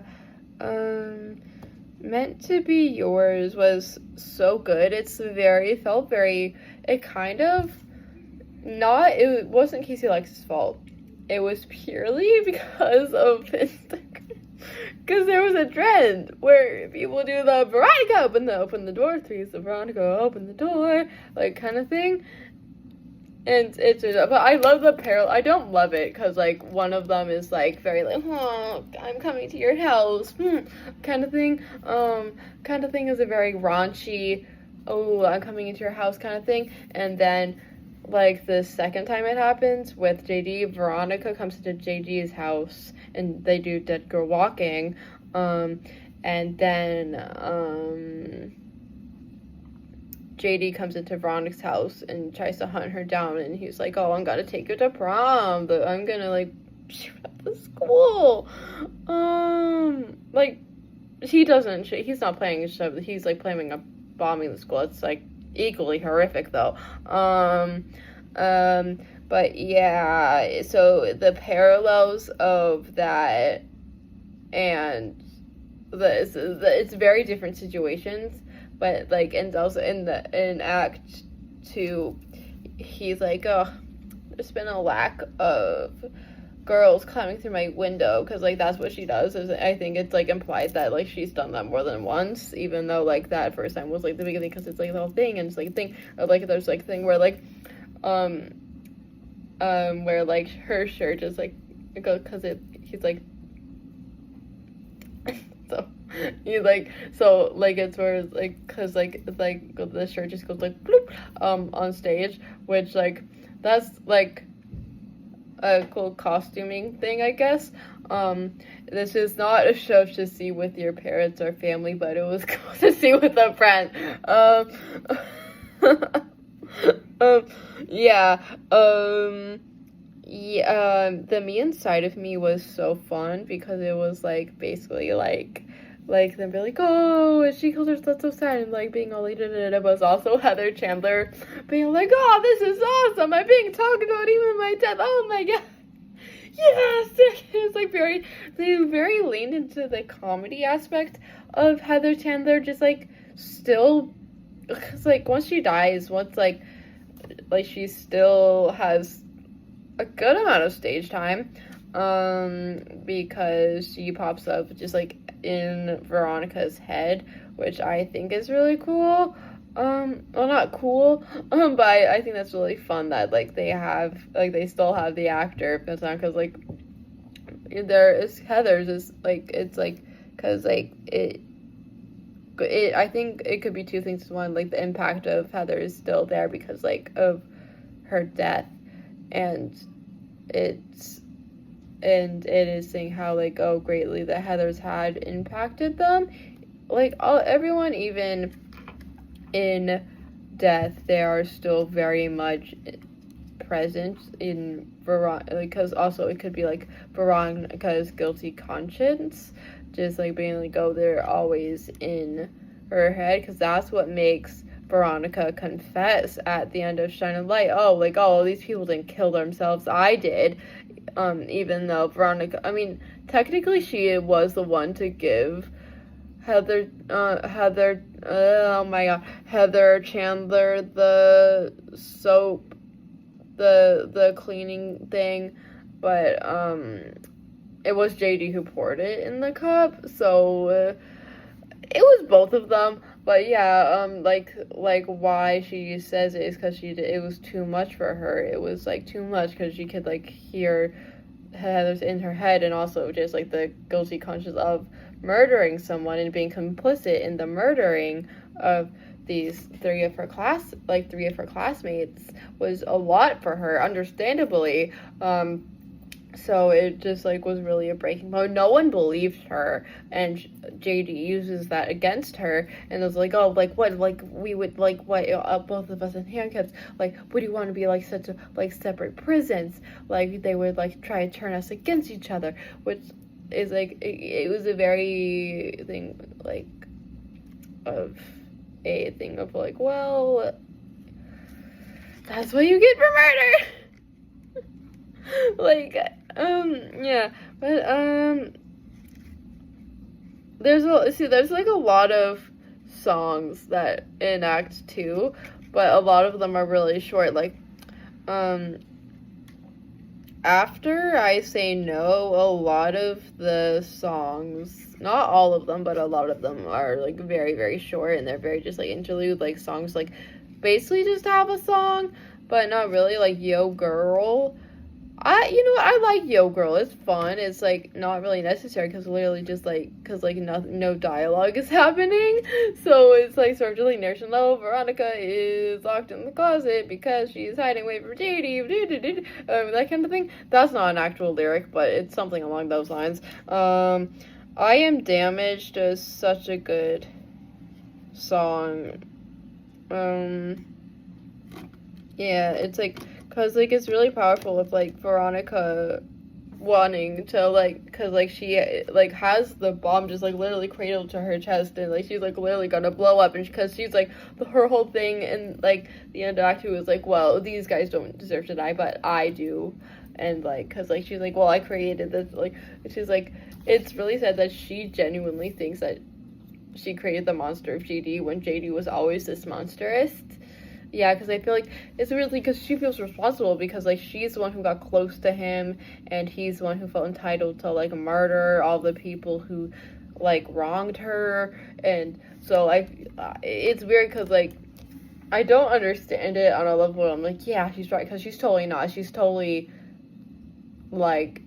Meant to Be Yours was so good. It wasn't Casey Alexis' fault. It was purely because of because there was a trend where people do the Veronica open the door, please, the Veronica open the door, like kind of thing. And but I love the parallel. I don't love it because like one of them is like very like, oh, I'm coming to your house, kind of thing. Kind of thing is a very raunchy, oh, I'm coming into your house kind of thing. And then like the second time it happens with JD, Veronica comes to JD's house and they do Dead Girl Walking, and then JD comes into Veronica's house and tries to hunt her down, and he's like, oh, I'm gonna take you to prom, but I'm gonna like shoot up the school. Like he's not planning he's like planning a bombing the school. It's like equally horrific though. But yeah, so the parallels of that and it's very different situations. But like, and also in Act 2, he's like, oh, there's been a lack of girls climbing through my window, because like that's what she does. I think it's like implied that like she's done that more than once, even though like that first time was like the beginning, because it's like the whole thing, and it's like a thing, or like there's like thing where like where like her shirt is like because he's like so you like so like it's where it's like because like it's like the shirt just goes like bloop on stage, which like that's like a cool costuming thing, I guess. This is not a show to see with your parents or family, but it was cool to see with a friend. The Me Inside of Me was so fun because it was like basically like like them be like, oh, she killed herself, that's so sad, and like being all like da, but it's also Heather Chandler being like, oh, this is awesome, I'm being talked about even in my death, oh my god. Yes, it's like they very leaned into the comedy aspect of Heather Chandler, just like still, cause like once she dies, like she still has a good amount of stage time, because she pops up just like in Veronica's head, which I think is really cool. Well, not cool, but I think that's really fun that, like, they still have the actor, but it's not, because, like, Heather's is, like, it's, like, because, like, I think it could be two things. One, like, the impact of Heather is still there because, like, of her death, and it is saying how, like, oh, greatly that Heather's had impacted them, like, everyone, even in death, they are still very much present in Veronica, because also it could be like Veronica's guilty conscience, just like being like, oh, they're always in her head, because that's what makes Veronica confess at the end of Shine a Light. Oh, like, oh, these people didn't kill themselves, I did. Even though Veronica, I mean, technically she was the one to give Heather Chandler the soap, the cleaning thing, but it was JD who poured it in the cup, so it was both of them. But yeah, like why she says it is because it was too much for her. It was like too much because she could like hear Heather's in her head, and also just like the guilty conscience of murdering someone and being complicit in the murdering of these three of her classmates was a lot for her, understandably. So it just like was really a breaking point. No one believed her, and JD uses that against her, and was like, oh, like what, like we would like what, both of us in handcuffs, like would you want to be like such a like separate prisons, like they would like try to turn us against each other, which is like it was a very thing like of a thing of like, well, that's what you get for murder. Like yeah, but there's like a lot of songs that in Act 2, but a lot of them are really short. Like after I Say No, a lot of the songs, not all of them, but a lot of them are like very, very short, and they're very just like interlude, like songs like basically just have a song, but not really. Like Yo Girl, I like Yo Girl. It's fun. It's like not really necessary because literally just like no dialogue is happening. So it's like sort of just like narration level. Veronica is locked in the closet because she's hiding away from JD. That kind of thing. That's not an actual lyric, but it's something along those lines. I Am Damaged is such a good song. Yeah, it's like, cause like it's really powerful with like Veronica wanting to like, cause like she like has the bomb just like literally cradled to her chest, and like she's like literally gonna blow up, and because she's like her whole thing, and like the end of Act 2 is like, well, these guys don't deserve to die, but I do, and like, cause like she's like, well, I created this, like she's like, it's really sad that she genuinely thinks that she created the monster of JD when JD was always this monsterist. Yeah, because I feel like it's really because she feels responsible because, like, she's the one who got close to him, and he's the one who felt entitled to, like, murder all the people who, like, wronged her, and so, like, it's weird because, like, I don't understand it on a level where I'm like, yeah, she's right, because she's totally not. She's totally, like,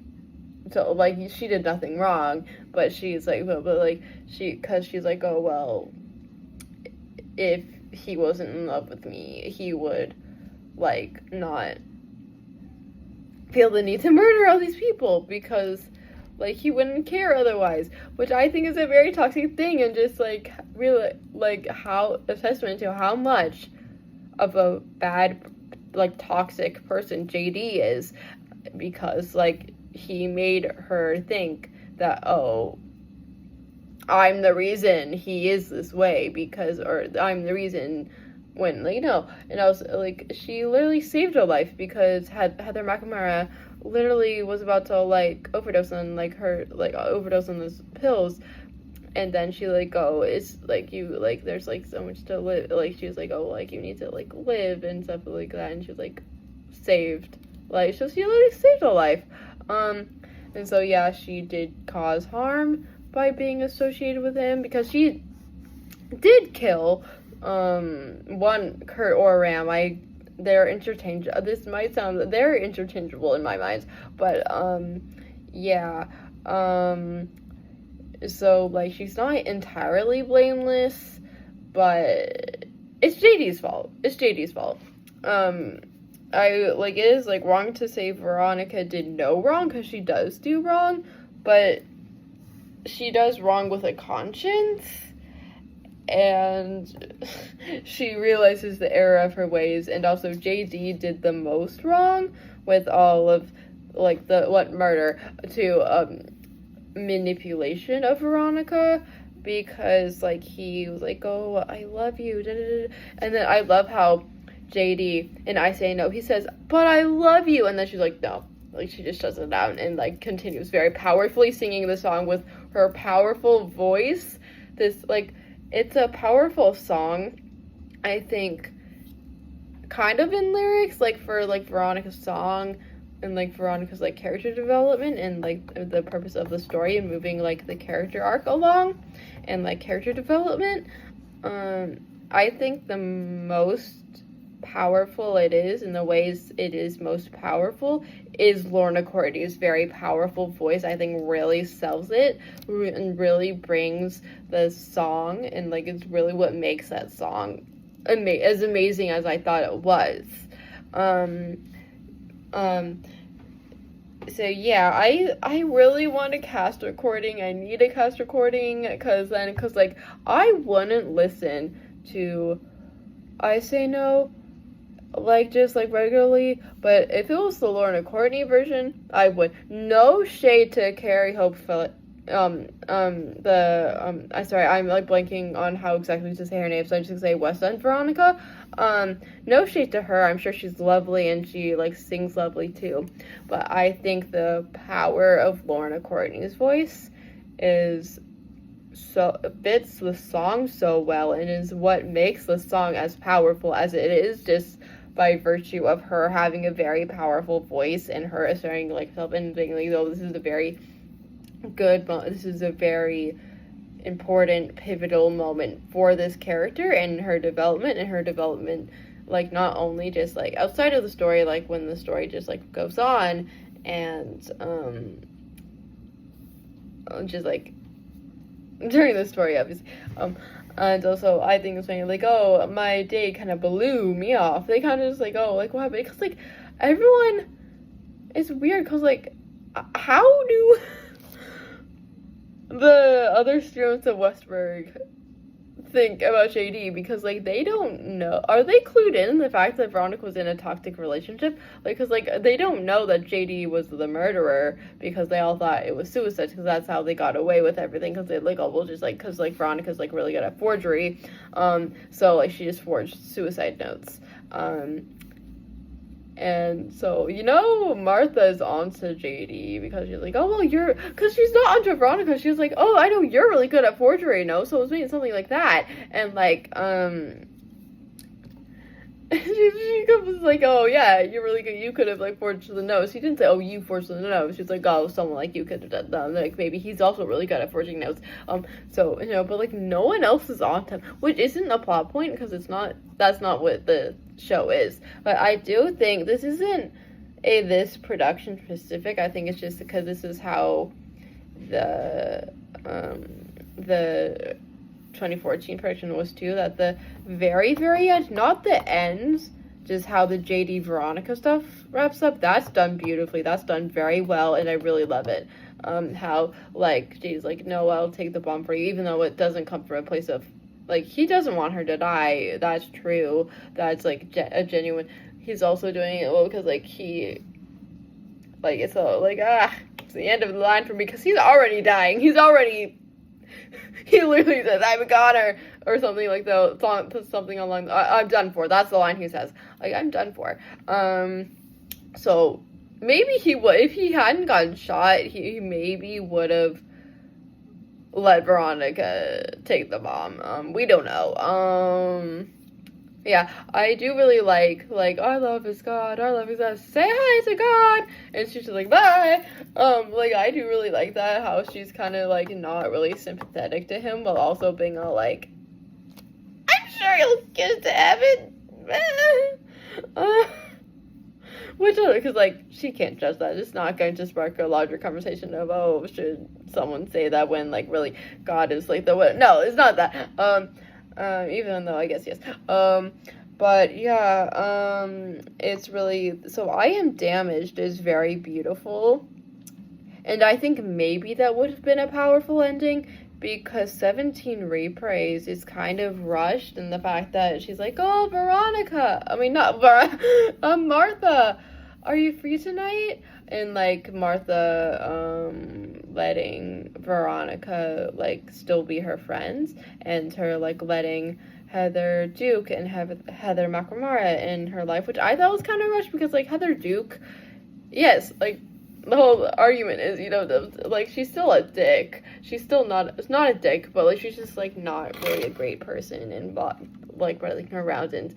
so, like, she did nothing wrong, but she's, like, but like, because she's like, oh, well, if he wasn't in love with me, he would, like, not feel the need to murder all these people because, like, he wouldn't care otherwise, which I think is a very toxic thing, and just, like, really, like, how a testament to how much of a bad, like, toxic person JD is, because, like, he made her think that, oh, I'm the reason he is this way or I'm the reason when, like, no. And I was like, she literally saved her life because Heather McNamara literally was about to, like, overdose on, like, overdose on those pills. And then she, like, oh, it's, like, you, like, there's, like, so much to live. Like, she was, like, oh, like, you need to, like, live and stuff like that. And she was, like, saved. Like, so she literally saved her life. And so, yeah, she did cause harm by being associated with him because she did kill, Kurt or Ram. They're interchangeable. This might sound, they're interchangeable in my mind. But, yeah. So, like, she's not entirely blameless, but it's JD's fault. It's JD's fault. It is, like, wrong to say Veronica did no wrong, because she does do wrong, but she does wrong with a conscience, and she realizes the error of her ways, and also JD did the most wrong with all of, like, murder to, manipulation of Veronica, because, like, he was like, oh, I love you, da, da, da. And then I love how JD, and I Say No, he says, but I love you, and then she's like, no, like, she just shuts it down and, like, continues very powerfully singing the song with her powerful voice. This, like, it's a powerful song, I think, kind of in lyrics, like, for, like, Veronica's song, and, like, Veronica's, like, character development, and, like, the purpose of the story, and moving, like, the character arc along, and, like, character development. I think the most powerful it is, in the ways it is most powerful, is Lorna Courtney's very powerful voice. I think really sells it, and really brings the song, and, like, it's really what makes that song as amazing as I thought it was. So yeah, I really want a cast recording. I need a cast recording, cause like, I wouldn't listen to I Say No, like, just, like, regularly, but if it was the Lorna Courtney version, I would. No shade to Carrie Hope Phillip, I'm like blanking on how exactly to say her name, so I'm just gonna say West End Veronica. No shade to her, I'm sure she's lovely, and she, like, sings lovely too, but I think the power of Lorna Courtney's voice fits the song so well, and is what makes the song as powerful as it is, just by virtue of her having a very powerful voice, and her asserting, like, self, and being like, oh, this is a very important, pivotal moment for this character and her development, like, not only just, like, outside of the story, like, when the story just, like, goes on, and, just, like, during the story, obviously, and also, I think it's funny, like, oh, my date kind of blew me off. They kind of just, like, oh, like, what happened? Because, like, everyone, it's weird, because, like, how do the other students of Westburg think about JD? Because, like, they don't know. Are they clued in the fact that Veronica was in a toxic relationship? Like, because, like, they don't know that JD was the murderer, because they all thought it was suicide, because that's how they got away with everything, because they, like, oh, well, just, like, because, like, Veronica's, like, really good at forgery, so, like, she just forged suicide notes, and so, you know, Martha's onto JD, because she's like, oh, well, because she's not onto Veronica, she was like, oh, I know you're really good at forgery, no? So it was meaning something like that, and, like, she comes like, oh, yeah, you're really good, you could have, like, forged the notes. She didn't say, oh, you forged the notes. She's like, oh, someone like you could have done that, like, maybe he's also really good at forging notes, so, you know, but, like, no one else is on him, which isn't a plot point, because that's not what the show is, but I do think this isn't this production specific. I think it's just because this is how the 2014 production was too, that the very, very end, not the end, just how the JD Veronica stuff wraps up, that's done beautifully, that's done very well, and I really love it. How, like, JD's like, no, I'll take the bomb for you, even though it doesn't come from a place of, like, he doesn't want her to die, that's true, that's, like, a genuine, he's also doing it, well, because, like, he, like, it's all, like, it's the end of the line for me, because he's already dying, he's already he literally says, I'm a goner, or something like that, something along, I'm done for, that's the line he says, like, I'm done for. So, maybe he would, if he hadn't gotten shot, he maybe would have let Veronica take the bomb. We don't know. Yeah, I do really like, our love is God, our love is us, say hi to God, and she's just like, bye. Like, I do really like that, how she's kind of, like, not really sympathetic to him, while also being all, like, I'm sure you'll get to heaven. Which, because, like, she can't judge that. It's not going to spark a larger conversation of, oh, should someone say that when, like, really, God is, like, the one. No, it's not that. Even though I guess yes. But yeah, it's really, so I Am Damaged is very beautiful. And I think maybe that would have been a powerful ending, because 17 Reprays is kind of rushed in the fact that she's like, oh, Veronica. I mean, not Martha. Are you free tonight? And, like, Martha, letting Veronica, like, still be her friends, and her, like, letting Heather Duke and Heather McNamara in her life, which I thought was kind of rushed, because, like, Heather Duke, yes, like, the whole argument is, you know, like, she's still a dick. She's still not, a dick, but, like, she's just, like, not really a great person, and, like, running around, and,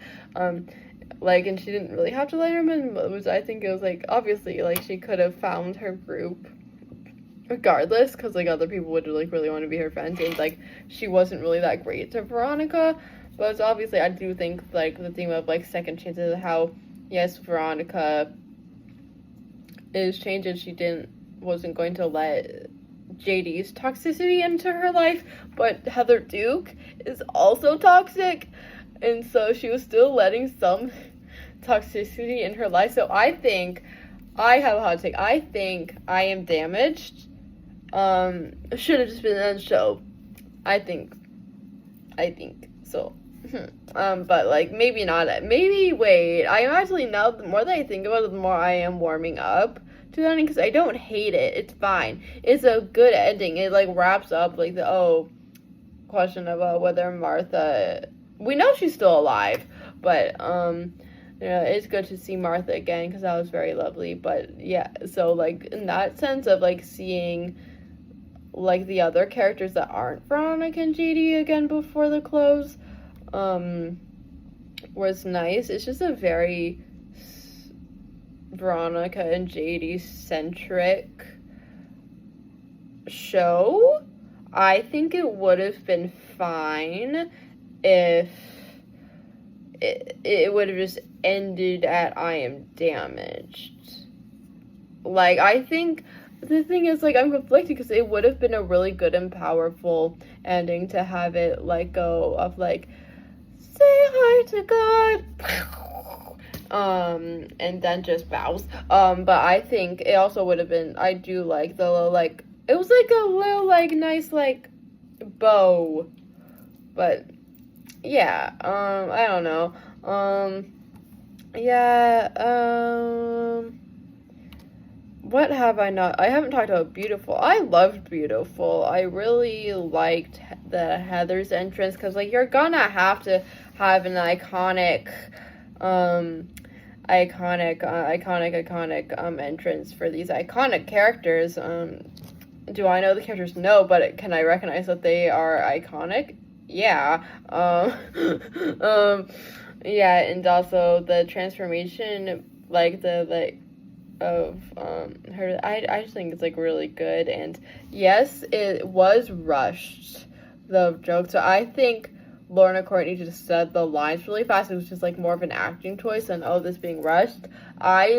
like, and she didn't really have to let him in, which I think it was, like, obviously, like, she could have found her group regardless, because, like, other people would, like, really want to be her friends, and, like, she wasn't really that great to Veronica, but it's obviously, I do think, like, the theme of, like, second chances, how, yes, Veronica is changed, and she wasn't going to let JD's toxicity into her life, but Heather Duke is also toxic, and so she was still letting some toxicity in her life. So I think, I have a hot take, I think I Am Damaged should have just been an end show. I think so. But, like, maybe not, maybe wait, I actually, now, the more that I think about it, the more I am warming up to the ending, because I don't hate it, it's fine, it's a good ending, it, like, wraps up, like, the, question about whether Martha, we know she's still alive, but, you know, it's good to see Martha again, because that was very lovely, but, yeah, so, like, in that sense of, like, seeing, like, the other characters that aren't Veronica and JD again before the close, was nice. It's just a very Veronica and JD centric show. I think it would have been fine if it would have just ended at I Am Damaged. Like, I think the thing is, like, I'm conflicted, because it would have been a really good and powerful ending to have it, like, go of, like, say hi to God, and then just bows. But I think it also would have been, I do like the little, like, it was, like, a little, like, nice, like, bow. But, yeah, I don't know. Yeah, what have I not? I haven't talked about Beautiful. I loved Beautiful. I really liked the Heather's entrance, because, like, you're gonna have to have an iconic entrance for these iconic characters. Do I know the characters? No, but can I recognize that they are iconic? Yeah. Yeah, and also the transformation, like, of her, I just think it's, like, really good, and yes, it was rushed, the joke, so I think Lorna Courtney just said the lines really fast. It was just, like, more of an acting choice than, oh, this being rushed. I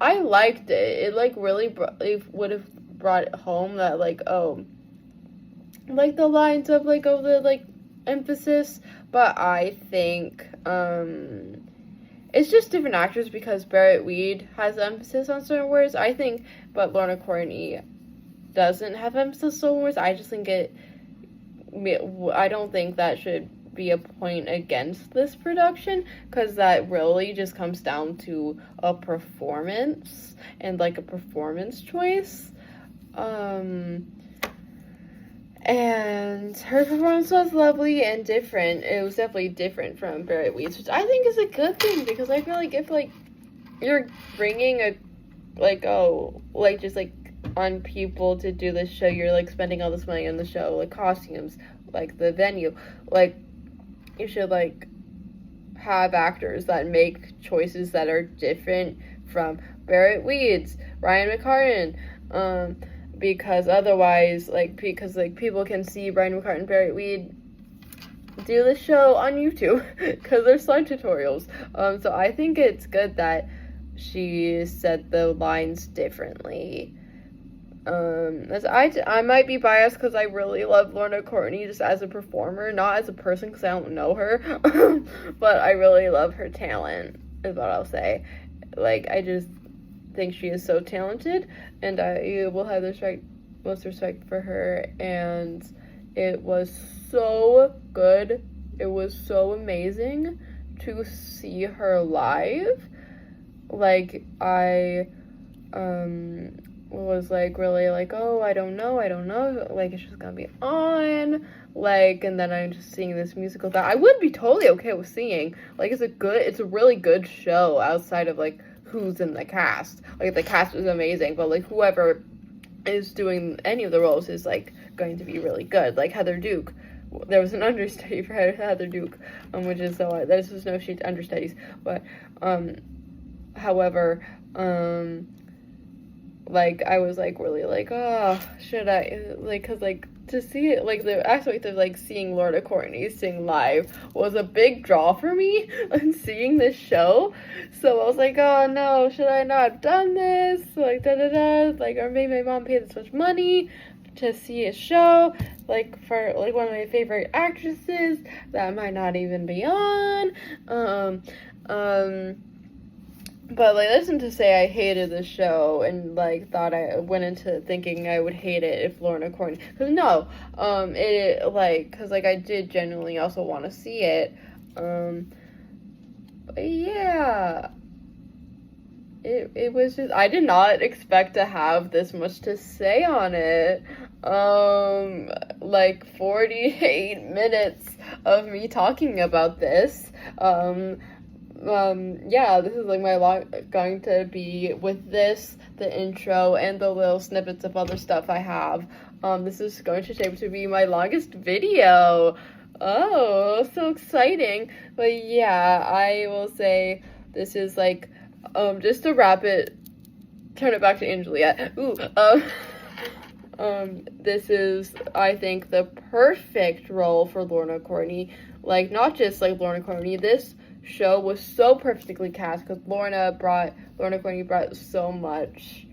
liked it. It, like, really it would have brought home that, like, oh, like, the lines of, like, oh, the, like, emphasis, but I think, it's just different actors, because Barrett Weed has emphasis on certain words, I think, but Lorna Courtney doesn't have emphasis on words. I just think I don't think that should be a point against this production, because that really just comes down to a performance, and, like, a performance choice. And her performance was lovely and different. It was definitely different from Barrett Weeds, which I think is a good thing, because I feel like if, like, you're bringing a, like, oh, like, just, like, on people to do this show, you're, like, spending all this money on the show, like, costumes, like, the venue, like, you should, like, have actors that make choices that are different from Barrett Weeds, Ryan McCartan, because otherwise, like, because, like, people can see Brian McCartan, Barrett Weed do the show on YouTube, because there's slime tutorials, so I think it's good that she said the lines differently. As I might be biased because I really love Lorna Courtney just as a performer, not as a person because I don't know her, but I really love her talent, is what I'll say. Like, I just think she is so talented, and I will have the most respect for her, and it was so good. It was so amazing to see her live. Like, I, was, like, really, like, oh, I don't know, like, it's just gonna be on, like, and then I'm just seeing this musical that I would be totally okay with seeing. Like, it's a really good show outside of, like, who's in the cast. Like, the cast is amazing, but, like, whoever is doing any of the roles is, like, going to be really good. Like, Heather Duke. There was an understudy for Heather Duke, which is so, there's just no sheet understudies, but, however, like, I was, like, really, like, oh, should I, like, because, like, to see it, like, the aspect of, like, seeing Lorna Courtney sing live was a big draw for me on seeing this show, so I was like, oh, no, should I not have done this, like, da-da-da, like, or maybe my mom paid this much money to see a show, like, for, like, one of my favorite actresses that might not even be on, but, like, listen to say I hated the show and, like, thought I went into thinking I would hate it if Lorna Courtney, because no, because, like, I did genuinely also want to see it, but yeah, it was just, I did not expect to have this much to say on it, like, 48 minutes of me talking about this, yeah, this is, like, going to be with this, the intro, and the little snippets of other stuff I have. This is going to shape to be my longest video. Oh, so exciting. But yeah, I will say this is, like, just to wrap it, turn it back to Angelia. This is, I think, the perfect role for Lorna Courtney. Like, not just, like, Lorna Courtney, this show was so perfectly cast because Lorna Courtney brought so much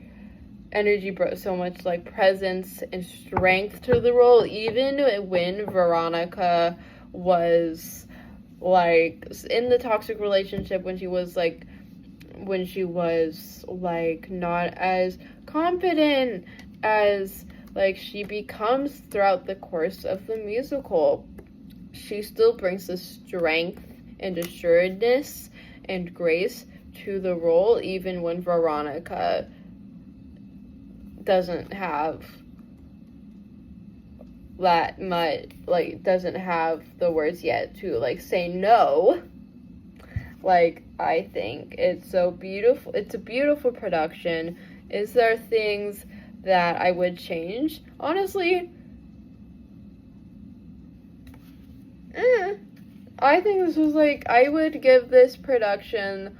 energy, brought so much, like, presence and strength to the role, even when Veronica was, like, in the toxic relationship, when she was like not as confident as, like, she becomes throughout the course of the musical. She still brings the strength and assuredness and grace to the role, even when Veronica doesn't have that much, like, doesn't have the words yet to, like, say no. Like, I think it's so beautiful. It's a beautiful production. Is there things that I would change? Honestly, I think this was, like, I would give this production,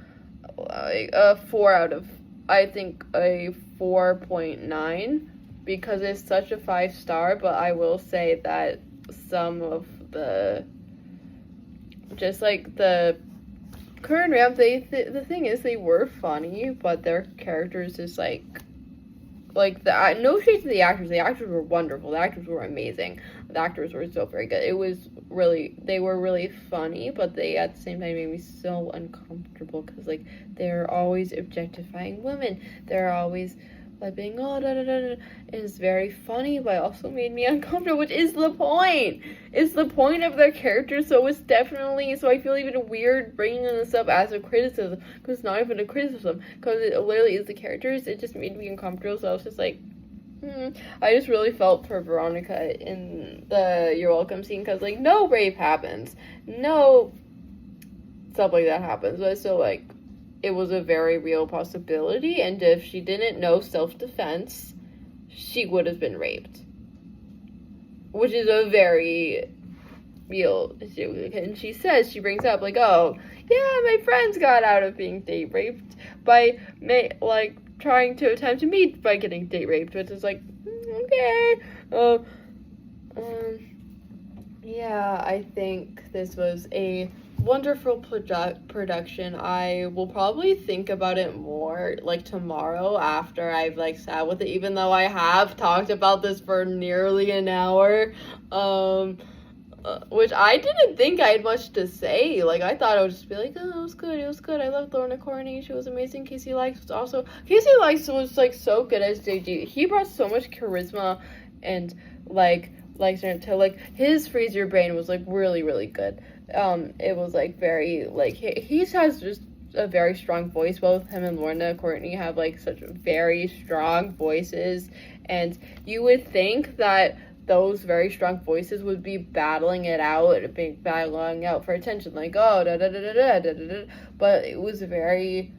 like, a 4 out of, I think, a 4.9, because it's such a 5-star, but I will say that some of the, just, like, the current ramp, the thing is, they were funny, but their characters just, like, no shade to the actors were wonderful, the actors were amazing, the actors were so very good, they were really funny, but they, at the same time, made me so uncomfortable, because, like, they're always objectifying women, they're always, like, being, oh, da da da da, it's very funny, but also made me uncomfortable, which is the point, it's the point of their character, so it's definitely, so I feel even weird bringing this up as a criticism, because it's not even a criticism, because it literally is the characters, it just made me uncomfortable, so I was just like, I just really felt for Veronica in the You're Welcome scene because, like, no rape happens. No stuff like that happens. But so, like, it was a very real possibility. And if she didn't know self-defense, she would have been raped. Which is a very real issue. And she says, she brings up, like, oh, yeah, my friends got out of being date raped by, trying to attempt to meet by getting date raped, which is like, okay. Yeah, I think this was a wonderful production. I will probably think about it more, like, tomorrow after I've, like, sat with it, even though I have talked about this for nearly an hour. Which I didn't think I had much to say. Like, I thought I would just be like, oh, it was good. I loved Lorna Courtney. She was amazing. Casey Likes was, like, so good as JG. He brought so much charisma and, like to, like, his Freeze Your Brain was, like, really, really good. It was, like, very, like, he has just a very strong voice. Both him and Lorna Courtney have, like, such very strong voices. And you would think that those very strong voices would be battling it out, battling out for attention, like, oh, da da da da da da da. But it was they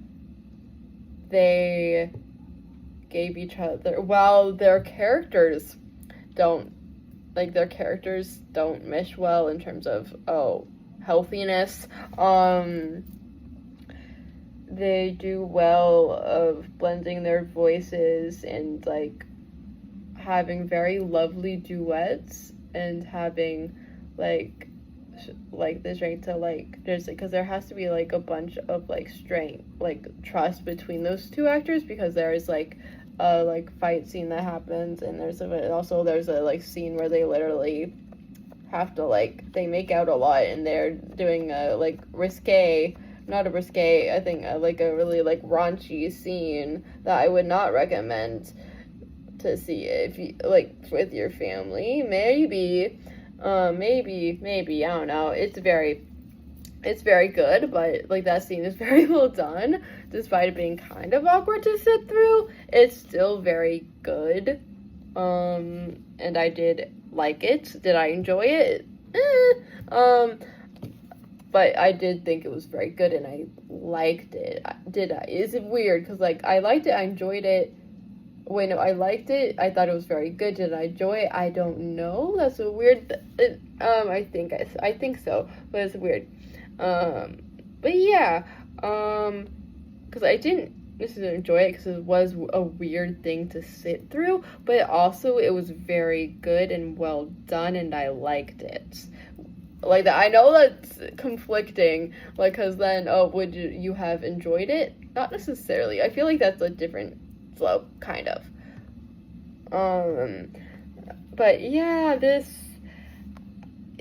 gave each other, while their characters don't mesh well in terms of, healthiness, they do well of blending their voices and, like, having very lovely duets and having like the strength to, like, just because there has to be, like, a bunch of, like, strength, like, trust between those two actors, because there is, like, a, like, fight scene that happens, and there's a like scene where they literally have to, like, they make out a lot, and they're doing a, like, I think like a really, like, raunchy scene that I would not recommend to see if you, like, with your family. Maybe, I don't know. It's very good, but, like, that scene is very well done. Despite it being kind of awkward to sit through, it's still very good. And I did like it. Did I enjoy it? But I did think it was very good, and I liked it. Did I? Is it weird? Because, like, I liked it, I enjoyed it. Wait, no, I liked it. I thought it was very good. Did I enjoy it? I don't know. That's a weird. I think so, but it's weird. But yeah. Because I didn't necessarily enjoy it because it was a weird thing to sit through, but also it was very good and well done, and I liked it. Like that. I know that's conflicting. Like, because then, would you have enjoyed it? Not necessarily. I feel like that's a different slope, kind of. But yeah,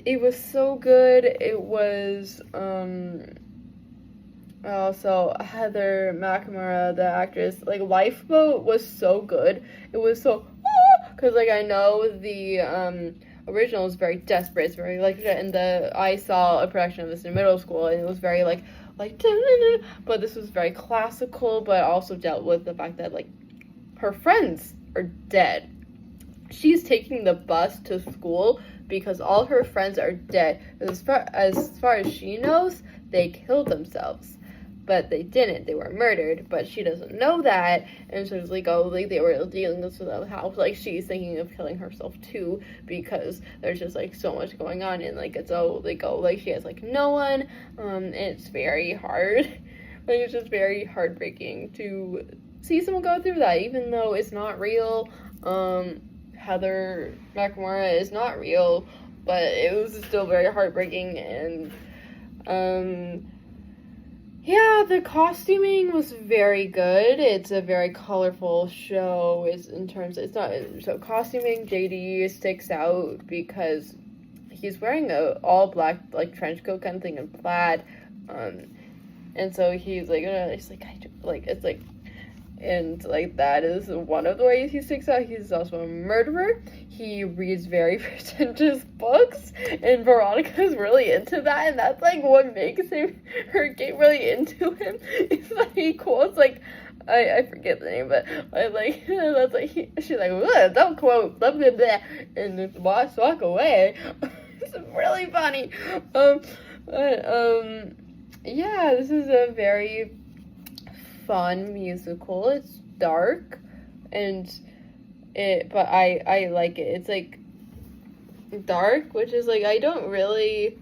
it was so good. It was, also Heather McNamara, the actress, like, Lifeboat was so good. It was so, because, like, I know the, original is very desperate. It's very, like, and I saw a production of this in middle school, and it was very, like, but this was very classical, but also dealt with the fact that, like, her friends are dead. She's taking the bus to school because all her friends are dead. As far as she knows, they killed themselves. But they didn't. They were murdered. But she doesn't know that. And so it's like, they were dealing with how, like, she's thinking of killing herself too, because there's just, like, so much going on, and, like, it's she has, like, no one. And it's very hard. Like, it's just very heartbreaking to see someone go through that, even though it's not real. Heather McNamara is not real, but it was still very heartbreaking. And yeah, the costuming was very good. It's a very colorful show. Costuming, JD sticks out because he's wearing a all black, like, trench coat kind of thing and plaid, and so he's like, and, like, that is one of the ways he sticks out. He's also a murderer. He reads very pretentious books, and Veronica's really into that, and that's, like, what makes her get really into him, is that he quotes, like, I forget the name, but I like that's like she's like, "Ugh, don't quote blah blah blah," and just walk away. It's really funny. But yeah, this is a very fun musical. It's dark, but I like it. It's like dark, which is like I don't really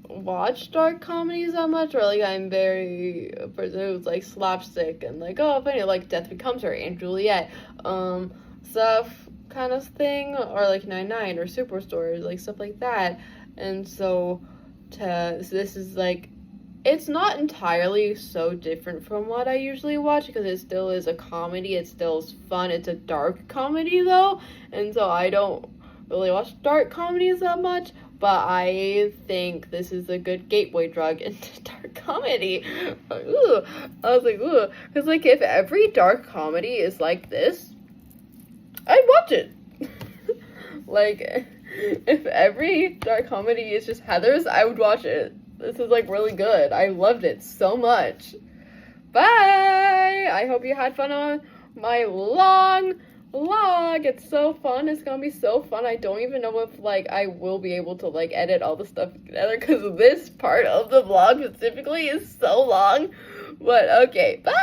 watch dark comedies that much, or like I'm very a person who's like slapstick and like, oh funny, like Death Becomes Her and Juliet stuff kind of thing, or like 99 or Superstore, like stuff like that. And so this is like, it's not entirely so different from what I usually watch because it still is a comedy, it still is fun. It's a dark comedy though, and so I don't really watch dark comedies that much, but I think this is a good gateway drug into dark comedy. Ooh, I was like, ooh, because like if every dark comedy is like this, I'd watch it. Like if every dark comedy is just Heather's, I would watch it. This is like really good. I loved it so much. Bye! I hope you had fun on my long vlog. It's so fun. It's gonna be so fun. I don't even know if like I will be able to like edit all the stuff together because this part of the vlog specifically is so long. But okay, bye!